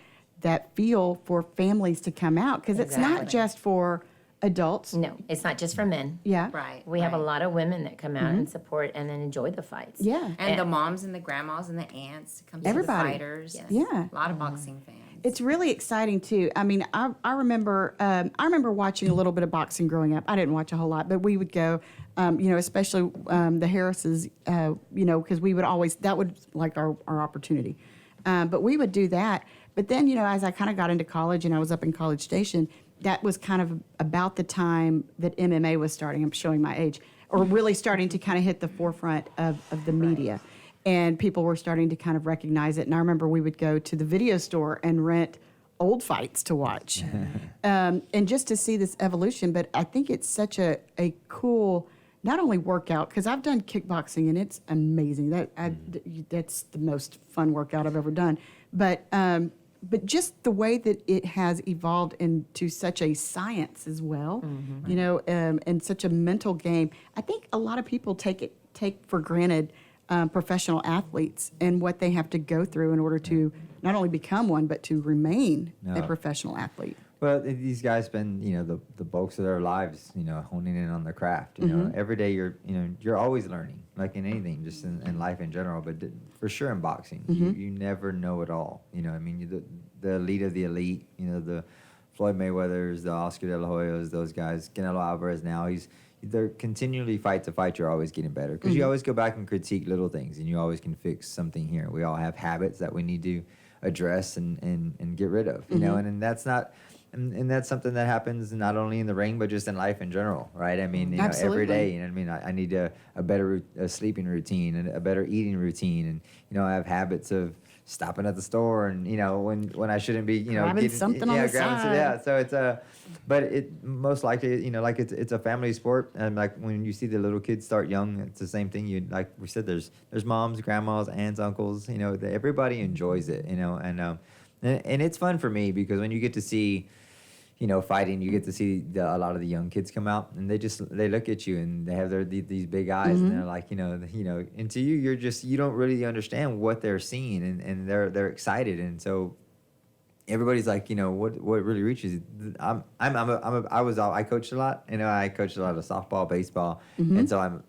S3: feel for families to come out because it's not
S11: Exactly.
S3: just for adults.
S11: No, it's not just for men.
S3: Yeah.
S12: Right.
S11: We have a
S12: right.
S11: lot of women that come out and support and then enjoy the fights.
S3: Yeah.
S12: And the moms and the grandmas and the aunts come to the
S3: Everybody.
S12: fighters. Yes.
S3: Yeah.
S12: A lot of boxing fans.
S3: It's really exciting too. I mean, I remember watching a little bit of boxing growing up. I didn't watch a whole lot, but we would go, especially the Harrises, because we would always that would like our opportunity, but we would do that. But then as I kind of got into college and I was up in College Station, that was kind of about the time that MMA was starting. I'm showing my age, or really starting to kind of hit the forefront of the media. And people were starting to kind of recognize it. And I remember we would go to the video store and rent old fights to watch, and just to see this evolution. But I think it's such a cool, not only workout, because I've done kickboxing and it's amazing. That's the most fun workout I've ever done. But just the way that it has evolved into such a science as well, and such a mental game. I think a lot of people take for granted professional athletes and what they have to go through in order to not only become one, but to remain a professional athlete.
S4: Well, these guys spend, the bulks of their lives, honing in on their craft. You know, every day you're always learning, like in anything, just in life in general. But for sure in boxing, you never know it all. I mean, the elite of the elite. The Floyd Mayweathers, the Oscar De La Hoyas, those guys. Canelo Alvarez now, they're continually fight to fight. You're always getting better because you always go back and critique little things, and you always can fix something here. We all have habits that we need to address and get rid of. And that's not. And that's something that happens not only in the ring, but just in life in general, right? I mean, every day, I mean, I need a better sleeping routine and a better eating routine. And, I have habits of stopping at the store and, when I shouldn't be,
S3: grabbing something on the side.
S4: Yeah, so it's but it most likely, like it's a family sport. And like when you see the little kids start young, it's the same thing. Like we said, there's moms, grandmas, aunts, uncles, everybody enjoys it, and it's fun for me because when you get to see, fighting, you get to see a lot of the young kids come out, and they look at you and they have these big eyes, and they're like, and to you, you don't really understand what they're seeing, and they're excited, and so everybody's like, what really reaches. I coached a lot, I coached a lot of softball, baseball, and so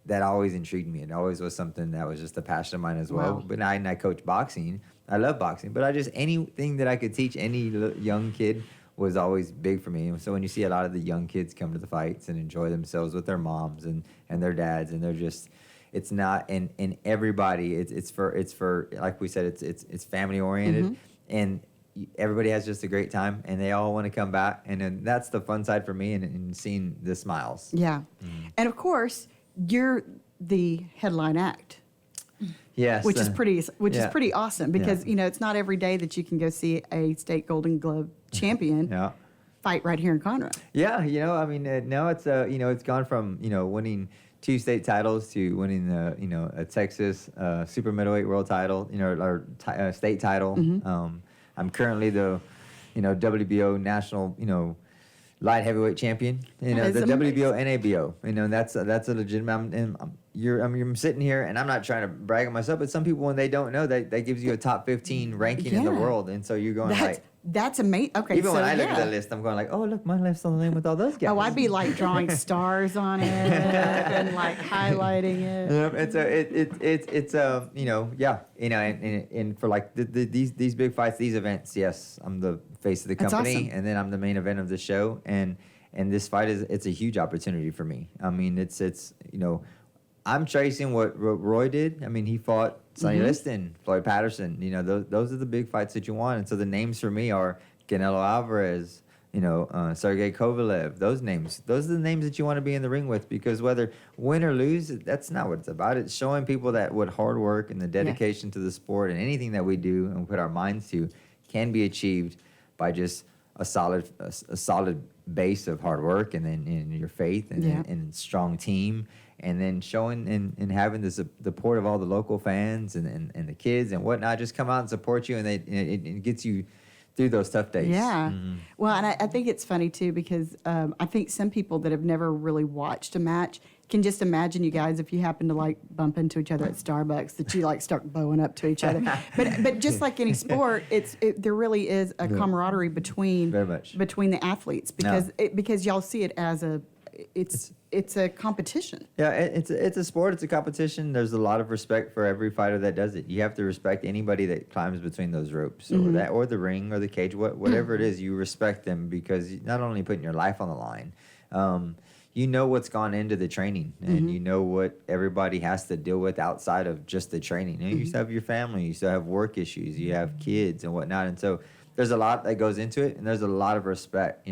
S4: that always intrigued me. It always was something that was just a passion of mine as well.
S3: Wow.
S4: But I coach boxing. I love boxing, but anything that I could teach any young kid was always big for me. So when you see a lot of the young kids come to the fights and enjoy themselves with their moms and their dads, and they're just, it's not, and everybody, it's for like we said, it's family oriented, and everybody has just a great time, and they all want to come back, and then that's the fun side for me, and seeing the smiles.
S3: Yeah, and of course you're the headline act.
S4: Yes,
S3: which is pretty awesome because it's not every day that you can go see a state Golden Glove champion fight right here in Conroe.
S4: Yeah, I mean, now it's it's gone from winning 2 state titles to winning a Texas super middleweight world title, or state title. I'm currently the WBO national light heavyweight champion. The WBO NABO. That's a legitimate. I'm sitting here, and I'm not trying to brag on myself, but some people, when they don't know, that gives you a top 15 ranking in the world, and so you're going
S3: that's amazing. Okay,
S4: even when I look at the list, I'm going like, oh look, my list's on the name with all those guys.
S3: Oh, I'd be like drawing stars on it and like highlighting it.
S4: And so and for like these big fights, these events, yes, I'm the face of the company,
S3: awesome.
S4: And then I'm the main event of the show, and this fight it's a huge opportunity for me. I mean, it's I'm tracing what Roy did. I mean, he fought Sonny Liston, Floyd Patterson. Those are the big fights that you want. And so the names for me are Canelo Alvarez, Sergey Kovalev. Those are the names that you want to be in the ring with, because whether win or lose, that's not what it's about. It's showing people that what hard work and the dedication to the sport and anything that we do and put our minds to can be achieved by just a solid base of hard work, and then your faith and strong team. And then showing and having the support of all the local fans and the kids and whatnot just come out and support you, and it gets you through those tough days.
S3: Yeah. Well, and I think it's funny too because I think some people that have never really watched a match can just imagine you guys, if you happen to like bump into each other at Starbucks, that you like start bowing up to each other. But just like any sport, there really is a camaraderie between the athletes because y'all see it as it's a competition.
S4: Yeah, it's a sport. It's a competition. There's a lot of respect for every fighter that does it. You have to respect anybody that climbs between those ropes, or the ring, or the cage, whatever it is. You respect them because you're not only putting your life on the line, you know what's gone into the training, and you know what everybody has to deal with outside of just the training. You still have your family, you still have work issues, you have kids and whatnot, and so there's a lot that goes into it, and there's a lot of respect.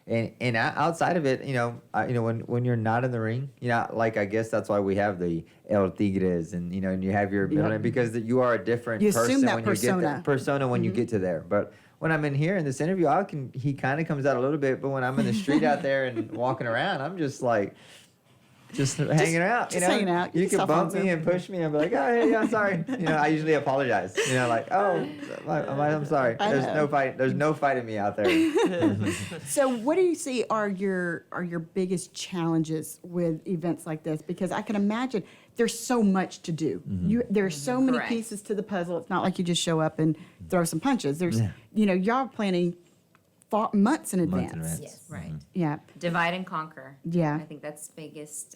S4: And outside of it, when you're not in the ring, like I guess that's why we have the El Tigres, and and you have your middle name, because you are a different person when you get that persona when you get to there. But when I'm in here in this interview, he kind of comes out a little bit, but when I'm in the street out there and walking around, I'm just like, just hanging out.
S3: just hanging out.
S4: You
S3: Get
S4: can
S3: cell
S4: bump
S3: phones
S4: me
S3: up.
S4: and push me and be like, oh, hey, yeah, sorry. I usually apologize. Like, oh, I'm sorry.
S3: I
S4: There's
S3: know.
S4: no fight. There's no fighting me out there.
S3: So, what do you see are your biggest challenges with events like this? Because I can imagine there's so much to do. There's so many
S12: Correct.
S3: pieces to the puzzle. It's not like you just show up and throw some punches. There's, y'all planning months in advance.
S4: Months in advance.
S12: Yes, right.
S3: Yeah,
S12: Divide and conquer.
S3: Yeah.
S12: I think that's the biggest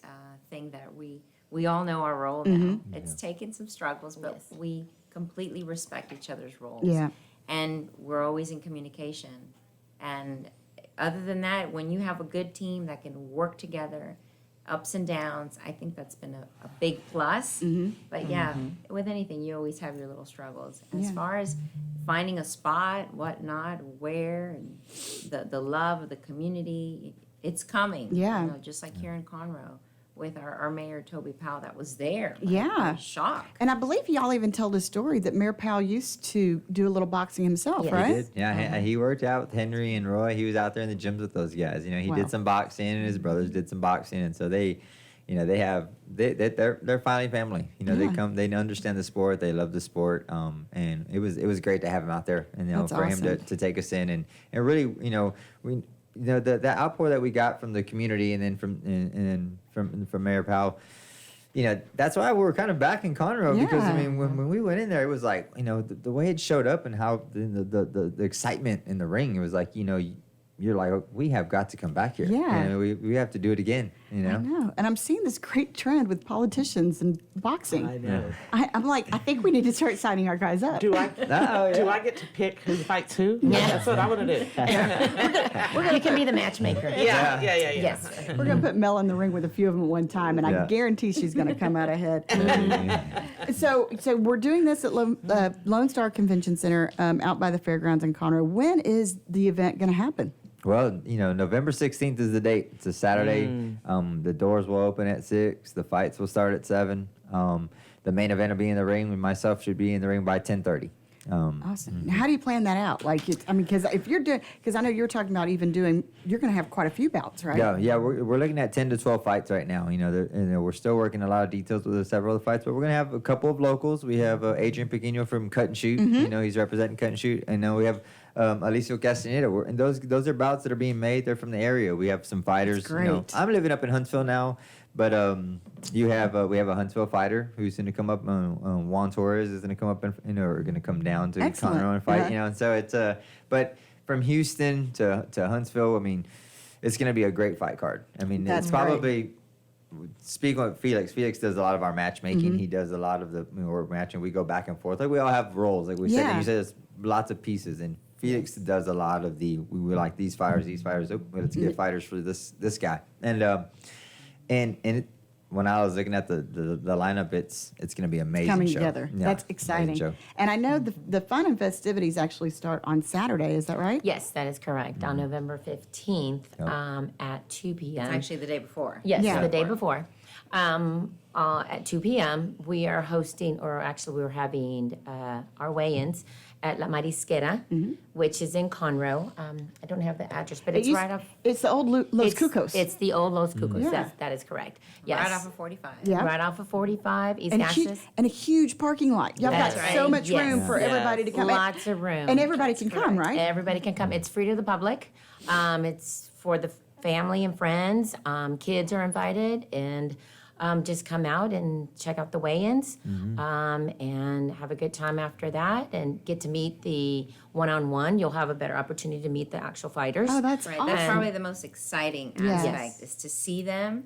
S12: thing that we all know our role now. It's taken some struggles, but we completely respect each other's roles.
S3: Yeah.
S12: And we're always in communication. And other than that, when you have a good team that can work together, ups and downs, I think that's been a big plus. But yeah, with anything, you always have your little struggles. As
S3: Yeah.
S12: far as finding a spot, whatnot, where, and the love of the community, it's coming.
S3: Yeah.
S12: Just like here in Conroe with our mayor, Toby Powell, that was there. Like,
S3: Yeah.
S12: I was shocked.
S3: and I believe y'all even told a story that Mayor Powell used to do a little boxing himself,
S11: Yeah.
S3: right?
S4: He did. Yeah, he worked out with Henry and Roy. He was out there in the gyms with those guys. He
S3: Wow.
S4: did some boxing, and his brothers did some boxing, and so they're finally family. They
S3: Yeah.
S4: come, they understand the sport, they love the sport, and it was great to have him out there, and
S3: That's
S4: for him
S3: awesome.
S4: to take us in, and really, we. The outpour that we got from the community, and then from Mayor Powell, that's why we were kind of back in Conroe, because
S3: Yeah.
S4: when we went in there, it was like, the way it showed up and how the excitement in the ring, it was like, you're like, oh, we have got to come back here.
S3: Yeah.
S4: We have to do it again.
S3: I know, and I'm seeing this great trend with politicians and boxing.
S2: I know.
S3: I'm like, I think we need to start signing our guys up.
S2: Do I?
S4: Oh,
S2: Do
S4: yeah.
S2: I get to pick who fights who? Yeah, that's what I want to do.
S11: You can be the matchmaker.
S2: Yeah.
S11: Yes.
S3: We're gonna put Mel in the ring with a few of them at one time, and I
S4: Yeah.
S3: guarantee she's gonna come out ahead. So we're doing this at Lone Star Convention Center out by the fairgrounds in Conroe. When is the event gonna happen?
S4: Well, November 16th is the date. It's a Saturday. The doors will open at 6. The fights will start at 7. The main event will be in the ring, and myself should be in the ring by 10:30.
S3: Awesome. Now, how do you plan that out? Because if you're doing, because I know you're talking about even doing, you're gonna have quite a few bouts, right?
S4: Yeah, we're looking at 10 to 12 fights right now. We're still working a lot of details with several of the fights, but we're gonna have a couple of locals. We have Adrian Pequeno from Cut and Shoot. He's representing Cut and Shoot, and then we have Alicio Castaneda. And those are bouts that are being made. They're from the area. We have some fighters.
S3: great.
S4: I'm living up in Huntsville now, but we have a Huntsville fighter who's going to come up. Juan Torres is going to come up and are going to come down to
S3: Excellent.
S4: Conroe and fight.
S3: Uh-huh.
S4: And so it's but from Houston to Huntsville, I mean, it's going to be a great fight card. I mean,
S3: That's
S4: it's probably. Speaking of Felix does a lot of our matchmaking. He does a lot of we're matching. We go back and forth. Like we all have roles. Like we said,
S3: Yeah.
S4: you said there's lots of pieces, and Felix does a lot of we were like these fighters. Oh, let's get fighters for this guy. And when I was looking at the lineup, it's going to be amazing.
S3: Coming
S4: show.
S3: together.
S4: Yeah,
S3: That's
S4: amazing
S3: exciting.
S4: show.
S3: And I know the fun and festivities actually start on Saturday. Is that right?
S11: Yes, that is correct. On November 15th
S4: Yep.
S11: At 2 p.m.
S12: It's actually the day before.
S11: Yes,
S3: Yeah.
S11: the day before. At 2 p.m., we are hosting, or actually we're having our weigh-ins at La Marisquera, which is in Conroe. I don't have the address, but it's right off.
S3: It's the old Los
S11: it's,
S3: Cucos.
S11: It's the old Los Cucos.
S3: Yeah.
S11: That is correct. Yes.
S12: Right off of 45.
S3: Yeah.
S11: Right off of 45, East
S3: and,
S11: Access.
S3: and a huge parking lot. Y'all
S11: That's
S3: got
S11: right.
S3: so much
S11: Yes.
S3: room for
S11: Yes.
S3: everybody to come.
S11: Lots of room.
S3: And everybody can come, right?
S11: Everybody can come. It's free to the public. It's for the family and friends. Kids are invited, and just come out and check out the weigh-ins, and have a good time after that, and get to meet the one-on-one. You'll have a better opportunity to meet the actual fighters.
S3: Oh, that's
S12: Right,
S3: awesome.
S12: that's probably the most exciting
S3: Yes.
S12: aspect is to see them,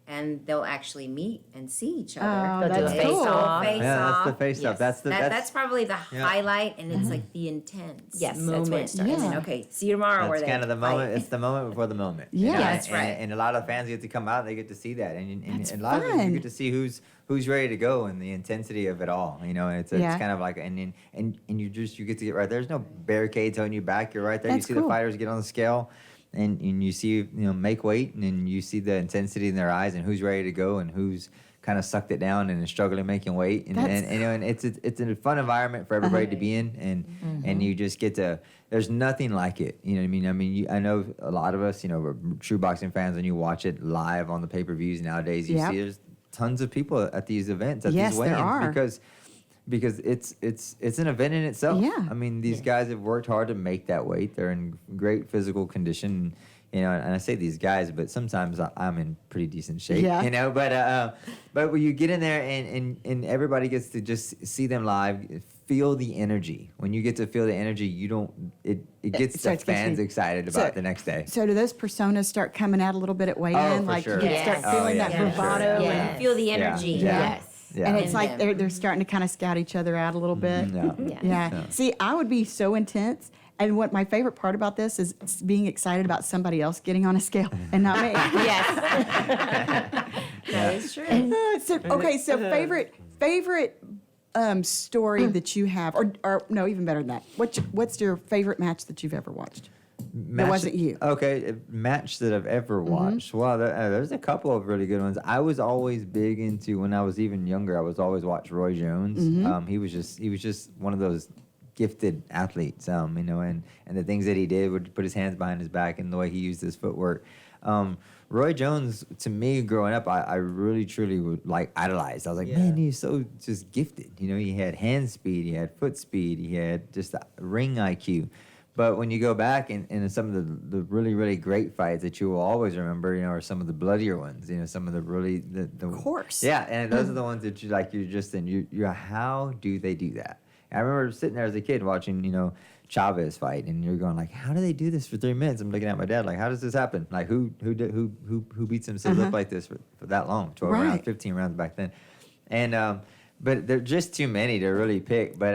S12: and they'll actually meet and see each
S3: Oh,
S12: other.
S3: that's
S11: do a
S3: cool.
S11: face-off.
S12: Face
S4: Yeah, that's the
S12: off.
S4: face stuff.
S11: Yes.
S12: That's probably the
S4: Yeah.
S12: highlight, and it's like the intense
S11: Yes, that's
S12: moment.
S11: where it starts.
S12: And then,
S3: Yeah.
S12: okay, see you tomorrow.
S4: That's
S12: or
S4: kind of the
S12: fight.
S4: moment. It's the moment before the moment.
S3: Yeah.
S12: Yeah, that's right.
S4: And a lot of fans get to come out. They get to see that, and
S3: That's
S4: a lot of them
S3: fun.
S4: you get to see who's ready to go and the intensity of it all. And it's
S3: Yeah.
S4: kind of like and you get to get right. There's no barricades holding you back. You're right there.
S3: That's
S4: you see
S3: cool.
S4: the fighters get on the scale, and you see make weight, and then you see the intensity in their eyes and who's ready to go and who's kind of sucked it down and is struggling making weight, and you know, and it's a fun environment for everybody to be in, and you just get to. There's nothing like it. You know what I mean? I mean, I know a lot of us, you know, we're true boxing fans, and you watch it live on the pay-per-views nowadays. You see there's tons of people at these events, at these weigh-ins, because it's an event in itself.
S3: Yeah.
S4: I mean, these guys have worked hard to make that weight. They're in great physical condition. You know, and I say these guys, but sometimes I'm in pretty decent shape.
S3: Yeah.
S4: You know, but when you get in there and everybody gets to just see them live, feel the energy. When you get to feel the energy, it gets the fans excited about the next day.
S3: So do those personas start coming out a little bit at weigh-in?
S4: For
S3: like
S4: sure.
S3: you start feeling that bravado?
S11: Yeah,
S3: and-
S11: you feel the energy.
S4: Yeah.
S11: Yes.
S4: Yeah.
S3: And it's like they're starting to kind of scout each other out a little bit. Yeah. See, I would be so intense. And what my favorite part about this is being excited about somebody else getting on a scale and not me.
S11: Yes. That is true.
S3: So favorite story that you have, or no, even better than that. What's your favorite match that you've ever watched? That wasn't you.
S4: Okay, match that I've ever watched. Well, there's a couple of really good ones. I was always big into, when I was even younger, I was always watch Roy Jones. He was just one of those gifted athletes, you know, and the things that he did would put his hands behind his back and the way he used his footwork. Roy Jones, to me, growing up, I really, truly would idolized. I was like, man, he's so just gifted. You know, he had hand speed, he had foot speed, he had just a ring IQ. But when you go back in some of the really, really great fights that you will always remember, you know, are some of the bloodier ones, you know, some of the really,
S3: Of course.
S4: Yeah, and those are the ones that you're just in, you're how do they do that? I remember sitting there as a kid watching, you know, Chavez fight, and you're going like, how do they do this for 3 minutes? I'm looking at my dad like, how does this happen? Like, who beats themselves up like this for that long? 12 rounds, 15 rounds back then, and but they're just too many to really pick. But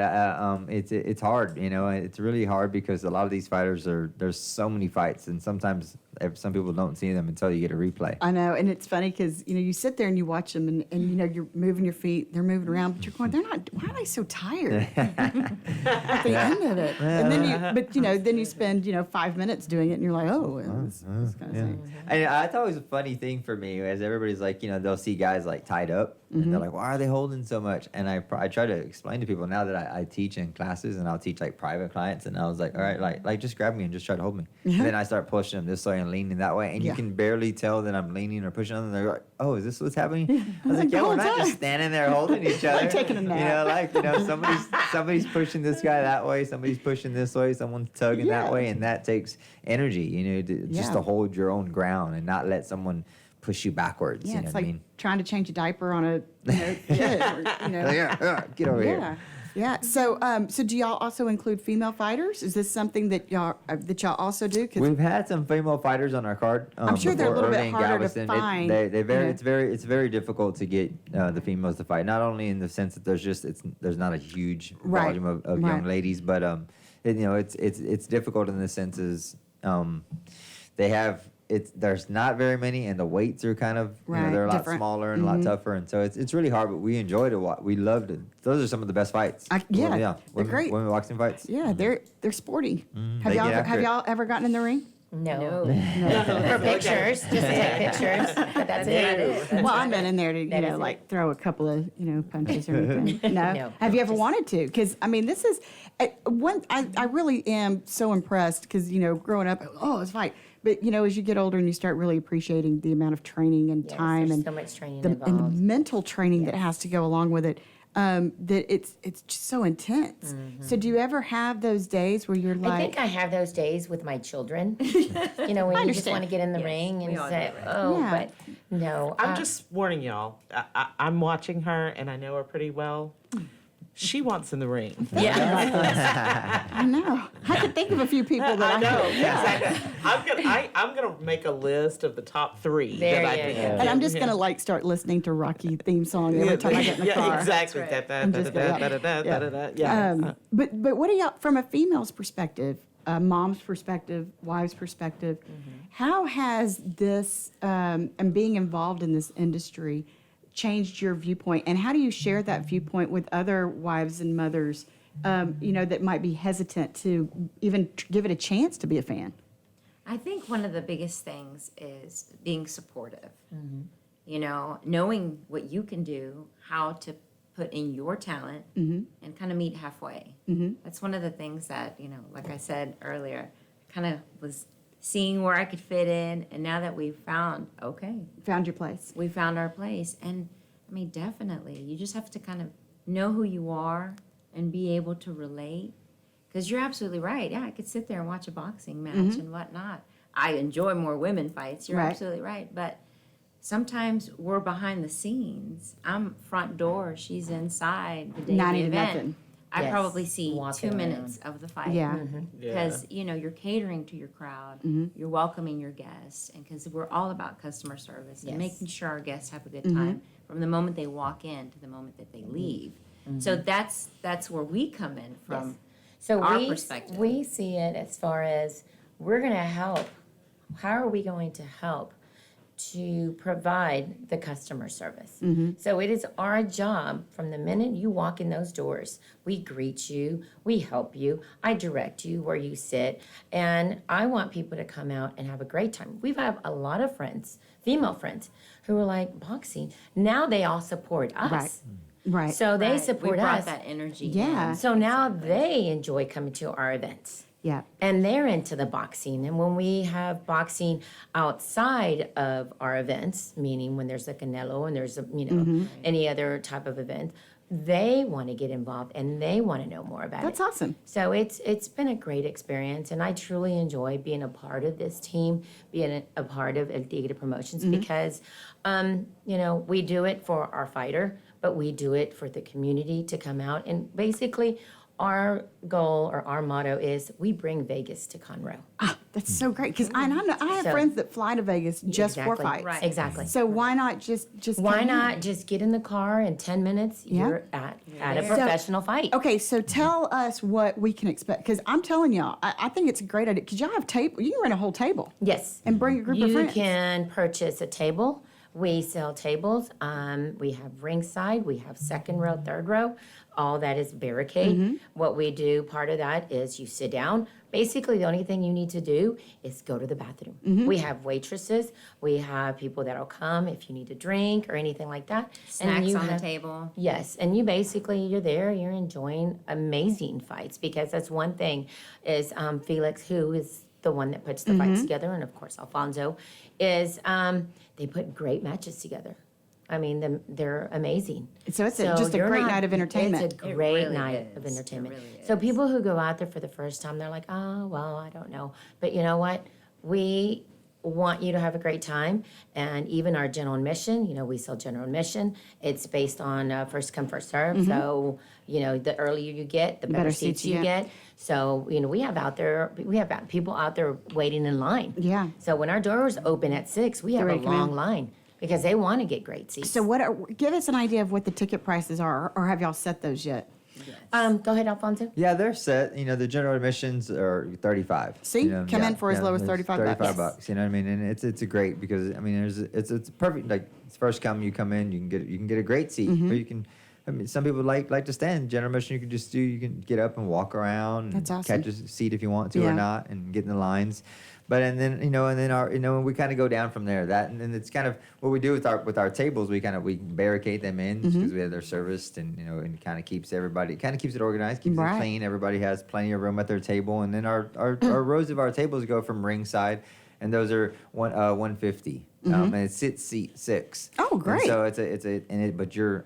S4: it's hard, you know. It's really hard because a lot of these fighters there's so many fights, and sometimes some people don't see them until you get a replay.
S3: I know, and it's funny because you know you sit there and you watch them, and you know you're moving your feet, they're moving around, but you're going, they're not. Why are they so tired at the end of it? And then then you spend 5 minutes doing it, and you're like, oh, it's kind of thing.
S4: And I thought it was a funny thing for me as everybody's like, you know, they'll see guys like tied up, and they're like, why are they holding so much? And I try to explain to people now that I teach in classes, and I'll teach like private clients, and I was like, all right, like just grab me and just try to hold me. And then I start pushing them this way and leaning that way, and you can barely tell that I'm leaning or pushing them. They're like, oh, is this what's happening? I was like, yeah, we're not just standing there holding each other.
S3: Like taking a nap.
S4: Somebody's pushing this guy that way, somebody's pushing this way, someone's tugging that way, and that takes energy, you know, just to hold your own ground and not let someone push you backwards.
S3: Yeah,
S4: you know
S3: it's
S4: what
S3: like
S4: I mean?
S3: trying to change a diaper on a kid. Or,
S4: Get over here.
S3: Yeah. So, do y'all also include female fighters? Is this something that y'all also do? 'Cause
S4: We've had some female fighters on our card.
S3: I'm sure they're a
S4: before,
S3: little bit
S4: early in
S3: harder to
S4: Galveston.
S3: find,
S4: It's very difficult to get the females to fight. Not only in the sense that there's not a huge volume of young ladies, but it's difficult in the senses they have. There's not very many, and the weights are kind of they're a lot smaller and a lot tougher, and so it's really hard. But we enjoyed it. We loved it. Those are some of the best fights.
S3: They're great.
S4: Women boxing fights.
S3: Yeah, they're sporty.
S4: They get after
S3: Have
S4: it.
S3: y'all ever gotten in the ring?
S11: No. For pictures, just to take pictures. But that's it.
S3: Well, I've been in there to throw a couple of punches or anything. No. Have you ever wanted to? Because I mean, this is one. I really am so impressed because growing up, it's fight. But as you get older and you start really appreciating the amount of training and time
S11: there's
S3: and
S11: so much training
S3: and the
S11: involved.
S3: mental training that has to go along with it, that it's just so intense. So do you ever have those days where you're like?
S11: I think I have those days with my children. When you just want to get in the ring and say, but no.
S2: I'm just warning y'all. I'm watching her, and I know her pretty well. She wants in the ring.
S11: Yeah.
S3: I know. I could think of a few people that I
S2: know. Exactly. I'm gonna make a list of the top 3
S11: There
S2: that I
S11: you
S2: think.
S11: go.
S3: And I'm just gonna start listening to Rocky theme song every time I get in the car.
S2: Exactly.
S3: I'm just gonna- But what do y'all, from a female's perspective, mom's perspective, wife's perspective, how has this and being involved in this industry changed your viewpoint, and how do you share that viewpoint with other wives and mothers, that might be hesitant to even give it a chance to be a fan?
S12: I think one of the biggest things is being supportive. you know, knowing what you can do, how to put in your talent, and kind of meet halfway. That's one of the things that, you know, like I said earlier, kind of was seeing where I could fit in, and now that we've found,
S3: Found your place.
S12: we found our place. And I mean, definitely, you just have to kind of know who you are and be able to relate. Because you're absolutely right. Yeah, I could sit there and watch a boxing match and whatnot. I enjoy more women fights. You're
S3: Right.
S12: absolutely right. But sometimes we're behind the scenes. I'm front door. She's inside the day of
S3: 90
S12: the
S3: to
S12: event.
S3: nothing.
S12: I
S11: Yes,
S12: probably see
S11: walking
S12: 2 minutes of the fight.
S3: Yeah.
S12: Because, you know, you're catering to your crowd. You're welcoming your guests. And because we're all about customer service and
S11: Yes.
S12: making sure our guests have a good time from the moment they walk in to the moment that they leave. So that's where we come in from.
S11: So
S12: our
S11: we,
S12: perspective.
S11: we see it as far as we're going to help. How are we going to help to provide the customer service? So it is our job from the minute you walk in those doors. We greet you, we help you, I direct you where you sit, and I want people to come out and have a great time. We've had a lot of friends, female friends, who are like, boxing. Now they all support us.
S3: Right. Right.
S11: So they
S12: Right.
S11: support
S12: we brought
S11: us.
S12: that energy.
S3: Yeah.
S12: in.
S11: So now they enjoy coming to our events.
S3: Yeah.
S11: And they're into the boxing. And when we have boxing outside of our events, meaning when there's a Canelo and there's a, any other type of event, they want to get involved and they want to know more about
S3: That's
S11: it.
S3: awesome.
S11: So it's been a great experience, and I truly enjoy being a part of this team, being a part of Diga Promotions, because we do it for our fighter, but we do it for the community to come out. And basically, our goal or our motto is we bring Vegas to Conroe.
S3: That's so great because I know I have
S11: So-
S3: friends that fly to Vegas just for
S11: Exactly.
S3: fights.
S12: Right.
S11: Exactly.
S3: So why not just
S11: Why
S3: come in?
S11: not just get in the car in 10 minutes?
S3: Yeah.
S11: You're at a
S12: there.
S11: professional fight.
S3: Okay, so tell us what we can expect because I'm telling y'all, I think it's a great idea because y'all have table. You can rent a whole table
S11: Yes.
S3: and bring a group of
S11: You
S3: friends.
S11: can purchase a table. We sell tables. We have ringside. We have second row, third row. All that is barricade. What we do, part of that is you sit down. Basically, the only thing you need to do is go to the bathroom. We have waitresses. We have people that'll come if you need a drink or anything like that.
S12: Snacks
S11: you
S12: on the
S11: have-
S12: table.
S11: Yes, and you're there, you're enjoying amazing fights because that's one thing is Felix, who is the one that puts the fights together, and of course Alfonso, is they put great matches together. I mean, they're amazing.
S3: So it's just a
S11: you're
S3: great
S11: not-
S3: night of entertainment.
S11: It's a
S12: It
S11: great
S12: really
S11: night of
S12: is. It
S11: entertainment.
S12: really
S11: So
S12: is.
S11: people who go out there for the first time, they're like, oh, well, I don't know. But you know what? We want you to have a great time. And even our general admission, we sell general admission. It's based on first come, first serve. So, the earlier you get, the better seats you get. So, we have people out there waiting in line.
S3: Yeah.
S11: So when our doors open at 6, we have a
S3: ready to come in.
S11: long line because they want to get great seats.
S3: So give us an idea of what the ticket prices are, or have y'all set those yet?
S11: Go ahead, Alfonso.
S4: Yeah, they're set. The general admissions are 35.
S3: See? Come in for as low as
S4: there's
S3: 35 bucks.
S4: 35 bucks. You know what I mean? And it's a great because it's perfect. Like it's first come, you come in, you can get a great seat, or you can. I mean, some people like to stand. General admission, you can get up and walk around, and
S3: That's awesome.
S4: catch a seat if you want to
S3: Yeah.
S4: or not, and get in the lines. But and then our we kind of go down from there. That and then it's kind of what we do with our tables. We barricade them in because we have their serviced and and kind of keeps it organized, keeps
S3: Right.
S4: it clean. Everybody has plenty of room at their table, and then our rows of our tables go from ringside, and those are 150. And it sits seat 6.
S3: Oh,
S4: And
S3: great.
S4: so but you're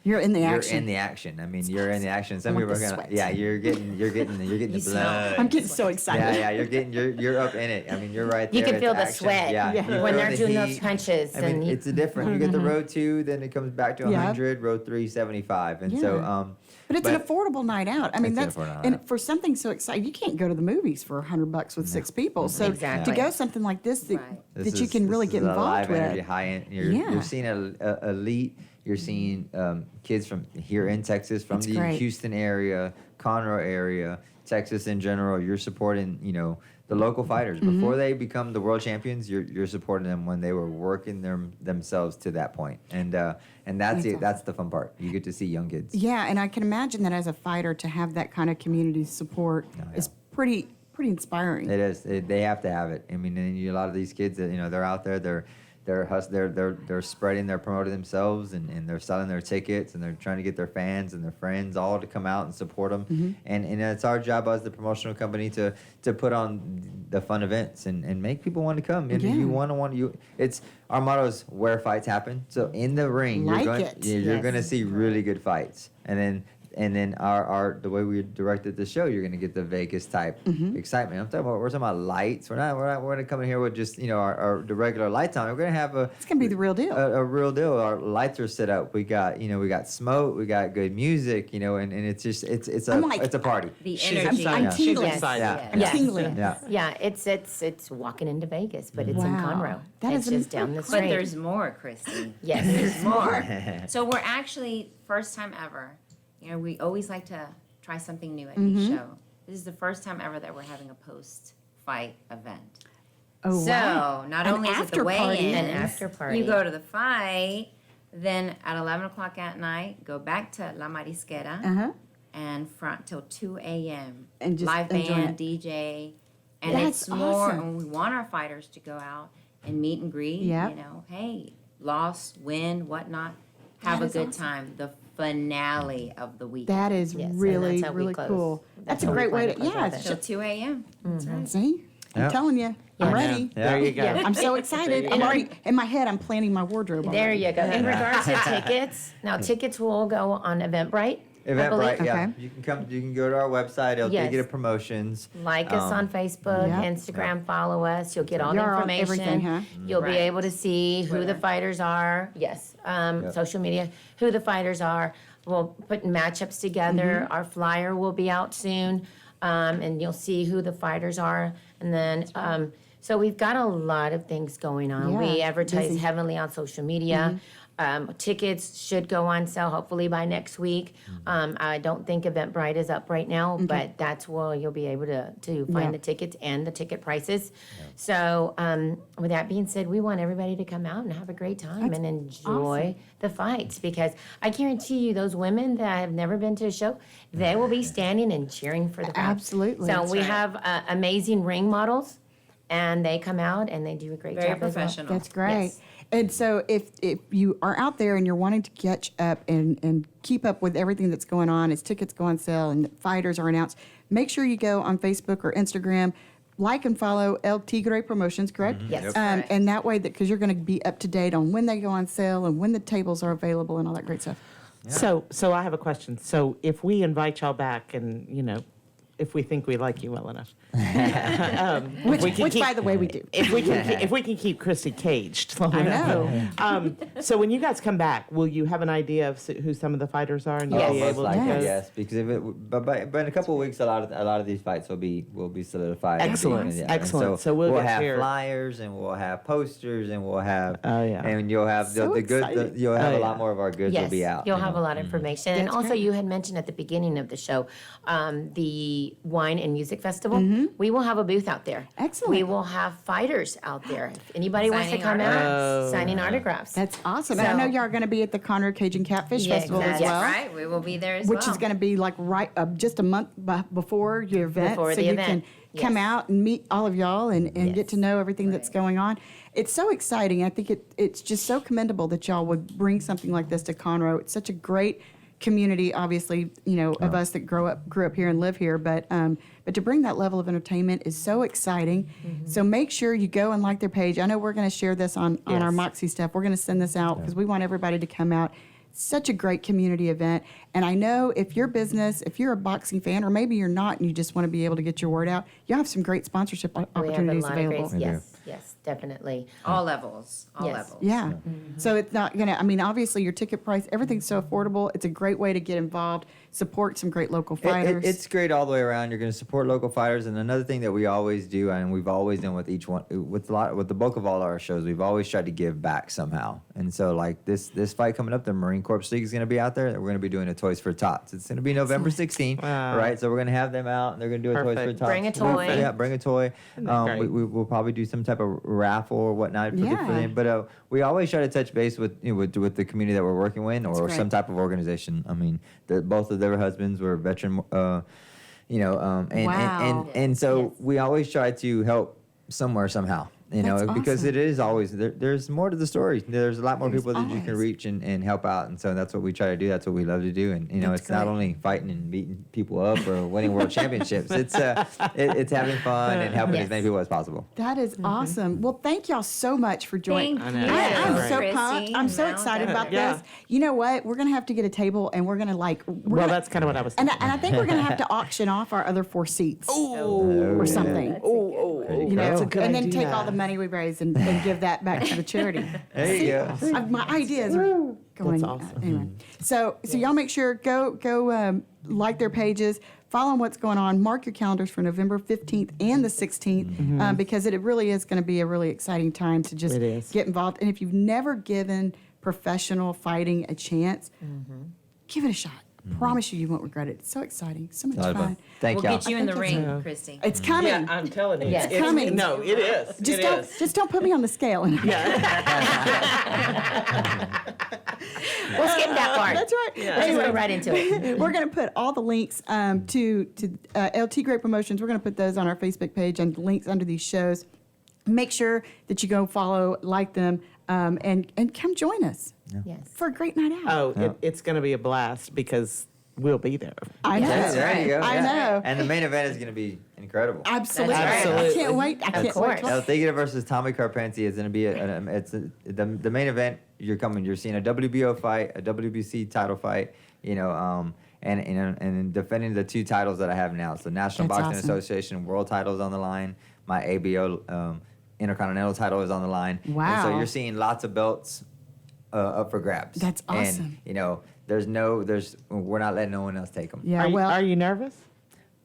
S3: You're in the
S4: you're
S3: action.
S4: in the action. I mean, you're in the action. Some
S3: I
S4: people
S3: want
S4: are
S3: the
S4: gonna,
S3: sweat.
S4: yeah, you're getting the blood.
S3: I'm getting so excited.
S4: Yeah, you're up in it. I mean, you're right there.
S11: You can
S4: at
S11: feel the
S4: action.
S11: sweat
S4: Yeah, you
S11: when
S4: feel
S11: they're
S4: the
S11: doing those
S4: heat.
S11: punches.
S4: I mean,
S11: and you-
S4: it's a different. You get the row 2, then it comes back to
S3: Yeah.
S4: 100. Row 3, 75, and so
S3: Yeah. But it's an affordable night out. I mean,
S4: It's an
S3: that's
S4: affordable night
S3: and
S4: out.
S3: for something so exciting, you can't go to the movies for $100 with 6 people. So
S11: Exactly.
S3: to go something like this that,
S12: Right.
S3: that you can really get
S4: this is a
S3: involved
S4: live energy,
S3: with.
S4: high end.
S3: Yeah.
S4: You're seeing a elite. You're seeing kids from here in Texas, from
S3: That's
S4: the
S3: great.
S4: Houston area, Conroe area, Texas in general. You're supporting, the local fighters
S3: Mm-hmm.
S4: before they become the world champions. You're supporting them when they were working themselves to that point, and that's it. That's the fun part. You get to see young kids.
S3: Yeah, and I can imagine that as a fighter to have that kind of community support is pretty inspiring.
S4: It is. They have to have it. I mean, and a lot of these kids that they're out there. they're spreading, they're promoting themselves, and they're selling their tickets, and they're trying to get their fans and their friends all to come out and support them. And it's our job as the promotional company to put on the fun events and make people want to come. And it's our motto is where fights happen. So in the ring, you're going to see really good fights, and then our the way we directed the show, you're going to get the Vegas type excitement. We're talking about lights. We're going to come in here with just the regular lights on. We're going to have
S3: It's going to be the real deal.
S4: A real deal. Our lights are set up. We got smoke. We got good music. And it's just it's a party.
S12: The
S2: She's
S12: energy.
S2: excited.
S3: I'm
S2: She's
S3: tingling.
S2: excited.
S4: Yeah.
S3: I'm tingling.
S4: Yeah.
S11: It's walking into Vegas, but it's in
S3: Wow.
S11: Conroe.
S3: That
S11: It's
S3: is
S11: just down the
S12: But
S11: street.
S12: there's more, Christy.
S11: Yes.
S12: There's more. So we're actually first time ever. We always like to try something new at each show. This is the first time ever that we're having a post-fight event.
S3: Oh,
S12: So
S3: wow.
S12: not
S3: An
S12: only is it
S3: after
S12: the
S3: party.
S12: weigh-in,
S11: An after party.
S12: you go to the fight, then at 11 o'clock at night, go back to La Marisquera
S3: Uh-huh.
S12: and front till 2 a.m.
S3: And just
S12: Live
S3: enjoy
S12: band,
S3: it.
S12: DJ. And
S3: That's
S12: it's more,
S3: awesome.
S12: and we want our fighters to go out and meet and greet.
S3: Yep.
S12: Hey, loss, win, whatnot. Have
S3: That
S12: a
S3: is
S12: good
S3: awesome.
S12: time. The finale of the week.
S3: That is
S11: Yes, and
S3: really,
S11: that's how we
S3: really
S11: close.
S3: cool. That's a
S11: how we
S3: great way
S11: plan
S3: to,
S11: to close
S3: yeah.
S11: out
S3: It's
S12: Till
S3: just,
S12: 2 a.m. That's right.
S3: see, I'm
S4: Yep.
S3: telling you, I'm
S11: Yeah.
S3: ready.
S2: There you go.
S3: I'm so excited. I'm already, in my head, I'm planning my wardrobe.
S11: There
S3: already.
S11: you go. In regards to tickets, now tickets will go on Eventbrite. I
S4: Eventbrite,
S11: believe.
S4: yeah.
S3: Okay.
S4: You can come. You can go to our website. It'll
S11: Yes.
S4: take you to promotions.
S11: Like us on Facebook,
S3: Yep.
S11: Instagram, follow us. You'll get all the
S3: You're on
S11: information.
S3: everything, huh?
S11: You'll be
S12: Right.
S11: able to see who the
S12: Twitter.
S11: fighters are. Yes, social media, who the fighters are. We'll put matchups together.
S3: Mm-hmm.
S11: Our flyer will be out soon, and you'll see who the fighters are. And then, so we've got a lot of things going on. We
S3: Yeah,
S11: advertise
S3: busy.
S11: heavily on social media. Tickets should go on sale hopefully by next week. I don't think Eventbrite is up right now, but that's where you'll be able to find
S3: Yeah.
S11: the tickets and the ticket prices. So with that being said, we want everybody to come out and have a great time and enjoy the fights, because I guarantee you those women that have never been to a show, they will be standing and cheering for the fights.
S3: Absolutely.
S11: So
S3: That's
S11: we
S12: right.
S11: have amazing ring models, and they come out and they do a great
S12: Very
S11: job as well.
S12: professional.
S3: That's great.
S11: Yes.
S3: And so if you are out there and you're wanting to catch up and keep up with everything that's going on as tickets go on sale and fighters are announced, make sure you go on Facebook or Instagram, like and follow El Tigre Promotions, correct?
S11: Yes.
S12: Yep.
S3: And
S12: Correct.
S3: that way, because you're going to be up to date on when they go on sale and when the tables are available and all that great stuff.
S2: So I have a question. So if we invite y'all back and, if we think we like you well enough.
S3: Which by the way, we do.
S2: If we can keep Chrissy caged long
S3: I
S2: enough.
S3: know.
S2: So when you guys come back, will you have an idea of who some of the fighters are, and you'll be
S4: most
S2: able
S4: likely,
S2: to?
S4: yes. Because but in a couple of weeks, a lot of these fights will be solidified.
S2: Excellent,
S4: And
S2: excellent. So we'll get
S4: have
S2: here.
S4: flyers, and we'll have posters, and we'll have and you'll have
S3: So
S4: the good.
S3: exciting.
S4: You'll have
S2: Oh,
S4: a
S2: yeah.
S4: lot more of our goods will be out.
S11: You'll
S4: you
S11: have
S4: know.
S11: a lot of information. And
S3: That's
S11: also,
S3: great.
S11: you had mentioned at the beginning of the show, the Wine and Music Festival. We will have a booth out there.
S3: Excellent.
S11: We will have fighters out there. If anybody wants to
S12: Signing
S11: come out,
S2: autographs.
S11: signing autographs.
S3: That's awesome. And I know
S11: So-
S3: y'all are going to be at the Conroe Cajun Catfish
S11: Yeah,
S3: Festival
S11: exactly.
S3: as well.
S12: That's right. We will be there as
S3: Which
S12: well.
S3: is going to be like just a month before your event,
S11: Before
S3: so
S11: the
S3: you
S11: event,
S3: can come
S11: yes.
S3: out and meet all of y'all and get
S11: Yes.
S3: to know everything that's going on. It's so exciting. I think it's just so commendable that y'all would bring something like this to Conroe. It's such a great community, obviously, of us that grew up here and live here, but to bring that level of entertainment is so exciting. So make sure you go and like their page. I know we're going to share this on our
S2: Yes.
S3: Moxie stuff. We're going to send this out because we want everybody to come out. Such a great community event. And I know if your business, if you're a boxing fan, or maybe you're not and you just want to be able to get your word out, you have some great sponsorship
S11: We have a
S3: opportunities
S11: lot
S3: available.
S11: of great, yes, definitely.
S12: all levels. All
S11: Yes.
S12: levels.
S3: Yeah. So it's not going to, obviously your ticket price, everything's so affordable. It's a great way to get involved, support some great local fighters.
S4: It's great all the way around. You're going to support local fighters, and another thing that we always do, and we've always done with each one, with the bulk of all our shows, we've always tried to give back somehow. And so, like this fight coming up, the Marine Corps League is going to be out there. We're going to be doing a Toys for Tots. It's going to be November 16th,
S2: Wow.
S4: right? So we're going to have them out, and they're going to do a Toys
S2: Perfect.
S4: for Tots.
S11: Bring a toy.
S4: Yeah, bring a toy.
S2: that great?
S4: We'll probably do some type of raffle or whatnot for
S3: Yeah.
S4: them. But we always try to touch base with with the community that we're working with, or
S3: great.
S4: some type of organization. I mean, both of their husbands were veteran, and
S3: Wow.
S4: and so
S11: Yes.
S4: we always try to help somewhere somehow. You know,
S3: That's
S4: because
S3: awesome.
S4: it is always there's more to the story. There's a lot more
S3: There's
S4: people that you can
S3: always.
S4: reach and help out, and so that's what we try to do. That's what we love to do, and you know,
S3: That's
S4: it's not
S3: great.
S4: only fighting and beating people up or winning world championships. It's it's having fun and helping as many people as possible.
S3: That is awesome. Well, thank y'all so much for joining.
S12: Thank
S2: I know.
S12: you.
S3: I'm so
S12: Chrissy,
S3: pumped. I'm so
S12: Mount
S3: excited about
S2: Yeah.
S3: this. You know what? We're going to have to get a table and we're going to
S2: Well, that's kind of what I was
S3: and
S2: thinking.
S3: I think we're going to have to auction off our other 4 seats or something. You know,
S2: That's a good
S3: and then take
S2: idea.
S3: all the money we raise and give that back to the charity.
S4: There you go.
S3: My ideas are going.
S2: That's awesome.
S3: Anyway, so y'all make sure go like their pages, follow what's going on, mark your calendars for November 15th and the 16th because it really is going to be a really exciting time to just
S2: It is.
S3: get involved. And if you've never given professional fighting a chance, give it a shot. Promise you won't regret it. It's so exciting, so much
S4: A lot of
S3: fun.
S4: fun. Thank
S12: We'll
S4: y'all.
S12: get you in the
S3: think
S12: ring,
S2: so.
S12: Christy.
S3: It's coming.
S2: Yeah, I'm telling you.
S12: Yes.
S3: It's coming.
S2: No, it is.
S3: Just don't put me on the scale.
S11: We'll skip that part.
S3: That's right.
S11: Let's just go right into it.
S3: We're going to put all the links to LT Great Promotions. We're going to put those on our Facebook page and links under these shows. Make sure that you go follow, like them, and come join us
S11: Yes.
S3: for a great night out.
S2: Oh, it's going to be a blast because we'll be there.
S3: I know.
S4: Yeah, there you go.
S3: I
S4: yeah.
S3: know.
S4: And the main event is going to be incredible.
S3: Absolutely.
S11: That's
S2: right.
S3: I can't wait. I can't
S11: course.
S3: wait.
S4: El Tigre versus Tommy Carpenti is going to be the main event. You're seeing a WBO fight, a WBC title fight, you know, and defending the 2 titles that I have now. So National
S3: That's
S4: Boxing
S3: awesome.
S4: Association world title is on the line. My ABO Intercontinental title is on the line. And so
S3: Wow.
S4: you're seeing lots of belts up for grabs.
S3: That's awesome.
S4: And you know, we're not letting no one else take them.
S3: Yeah,
S2: Are you nervous?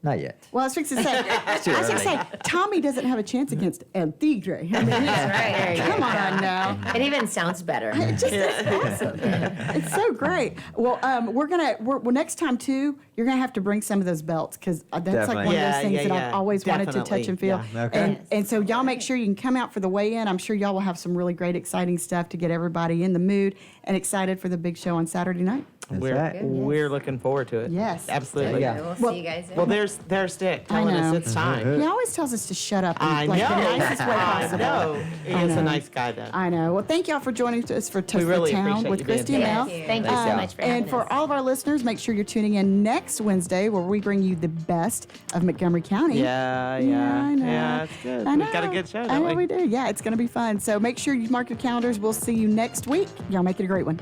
S4: Not yet.
S3: Well, I was fixing to say,
S4: too early.
S3: Tommy doesn't have a chance against El Tigre. I mean,
S11: There you
S3: come
S11: go.
S3: on now.
S11: It even sounds better.
S3: It just is awesome. It's so great. Well, we're next time too. You're gonna have to bring some of those belts because that's like
S4: Definitely.
S3: one of
S2: Yeah,
S3: those things
S2: yeah,
S3: that I've
S2: yeah.
S3: always wanted to touch
S2: Definitely,
S3: and feel.
S2: yeah.
S4: Okay.
S3: And so y'all make sure you can come out for the weigh-in. I'm sure y'all will have some really great, exciting stuff to get everybody in the mood and excited for the big show on Saturday night.
S4: That's
S2: We're
S4: right.
S2: we're looking forward to it.
S3: Yes.
S2: Absolutely.
S4: Yeah.
S12: We'll
S3: Well-
S12: see you guys there.
S2: Well, there's Dick
S3: I
S2: telling us
S3: know.
S2: it's time.
S3: He always tells us to shut up.
S2: I
S3: in, like,
S2: know.
S3: the nicest way
S2: I
S3: possible.
S2: know. He
S3: I
S2: is
S3: know.
S2: a nice guy, though.
S3: I know. Well, thank y'all for joining us for Touch
S2: really
S3: the Town
S2: appreciate
S3: with
S2: you being
S3: Christy and
S2: here.
S3: Mel.
S11: Thank you. Thank you so much for having
S3: And for
S11: us.
S3: all of our listeners, make sure you're tuning in next Wednesday where we bring you the best of Montgomery County.
S2: Yeah,
S3: I
S2: yeah.
S3: know.
S2: Yeah, it's good.
S3: I know.
S2: We've got a good show,
S3: I
S2: don't
S3: know
S2: we?
S3: we do. Yeah, it's going to be fun. So make sure you mark your calendars. We'll see you next week. Y'all make it a great one.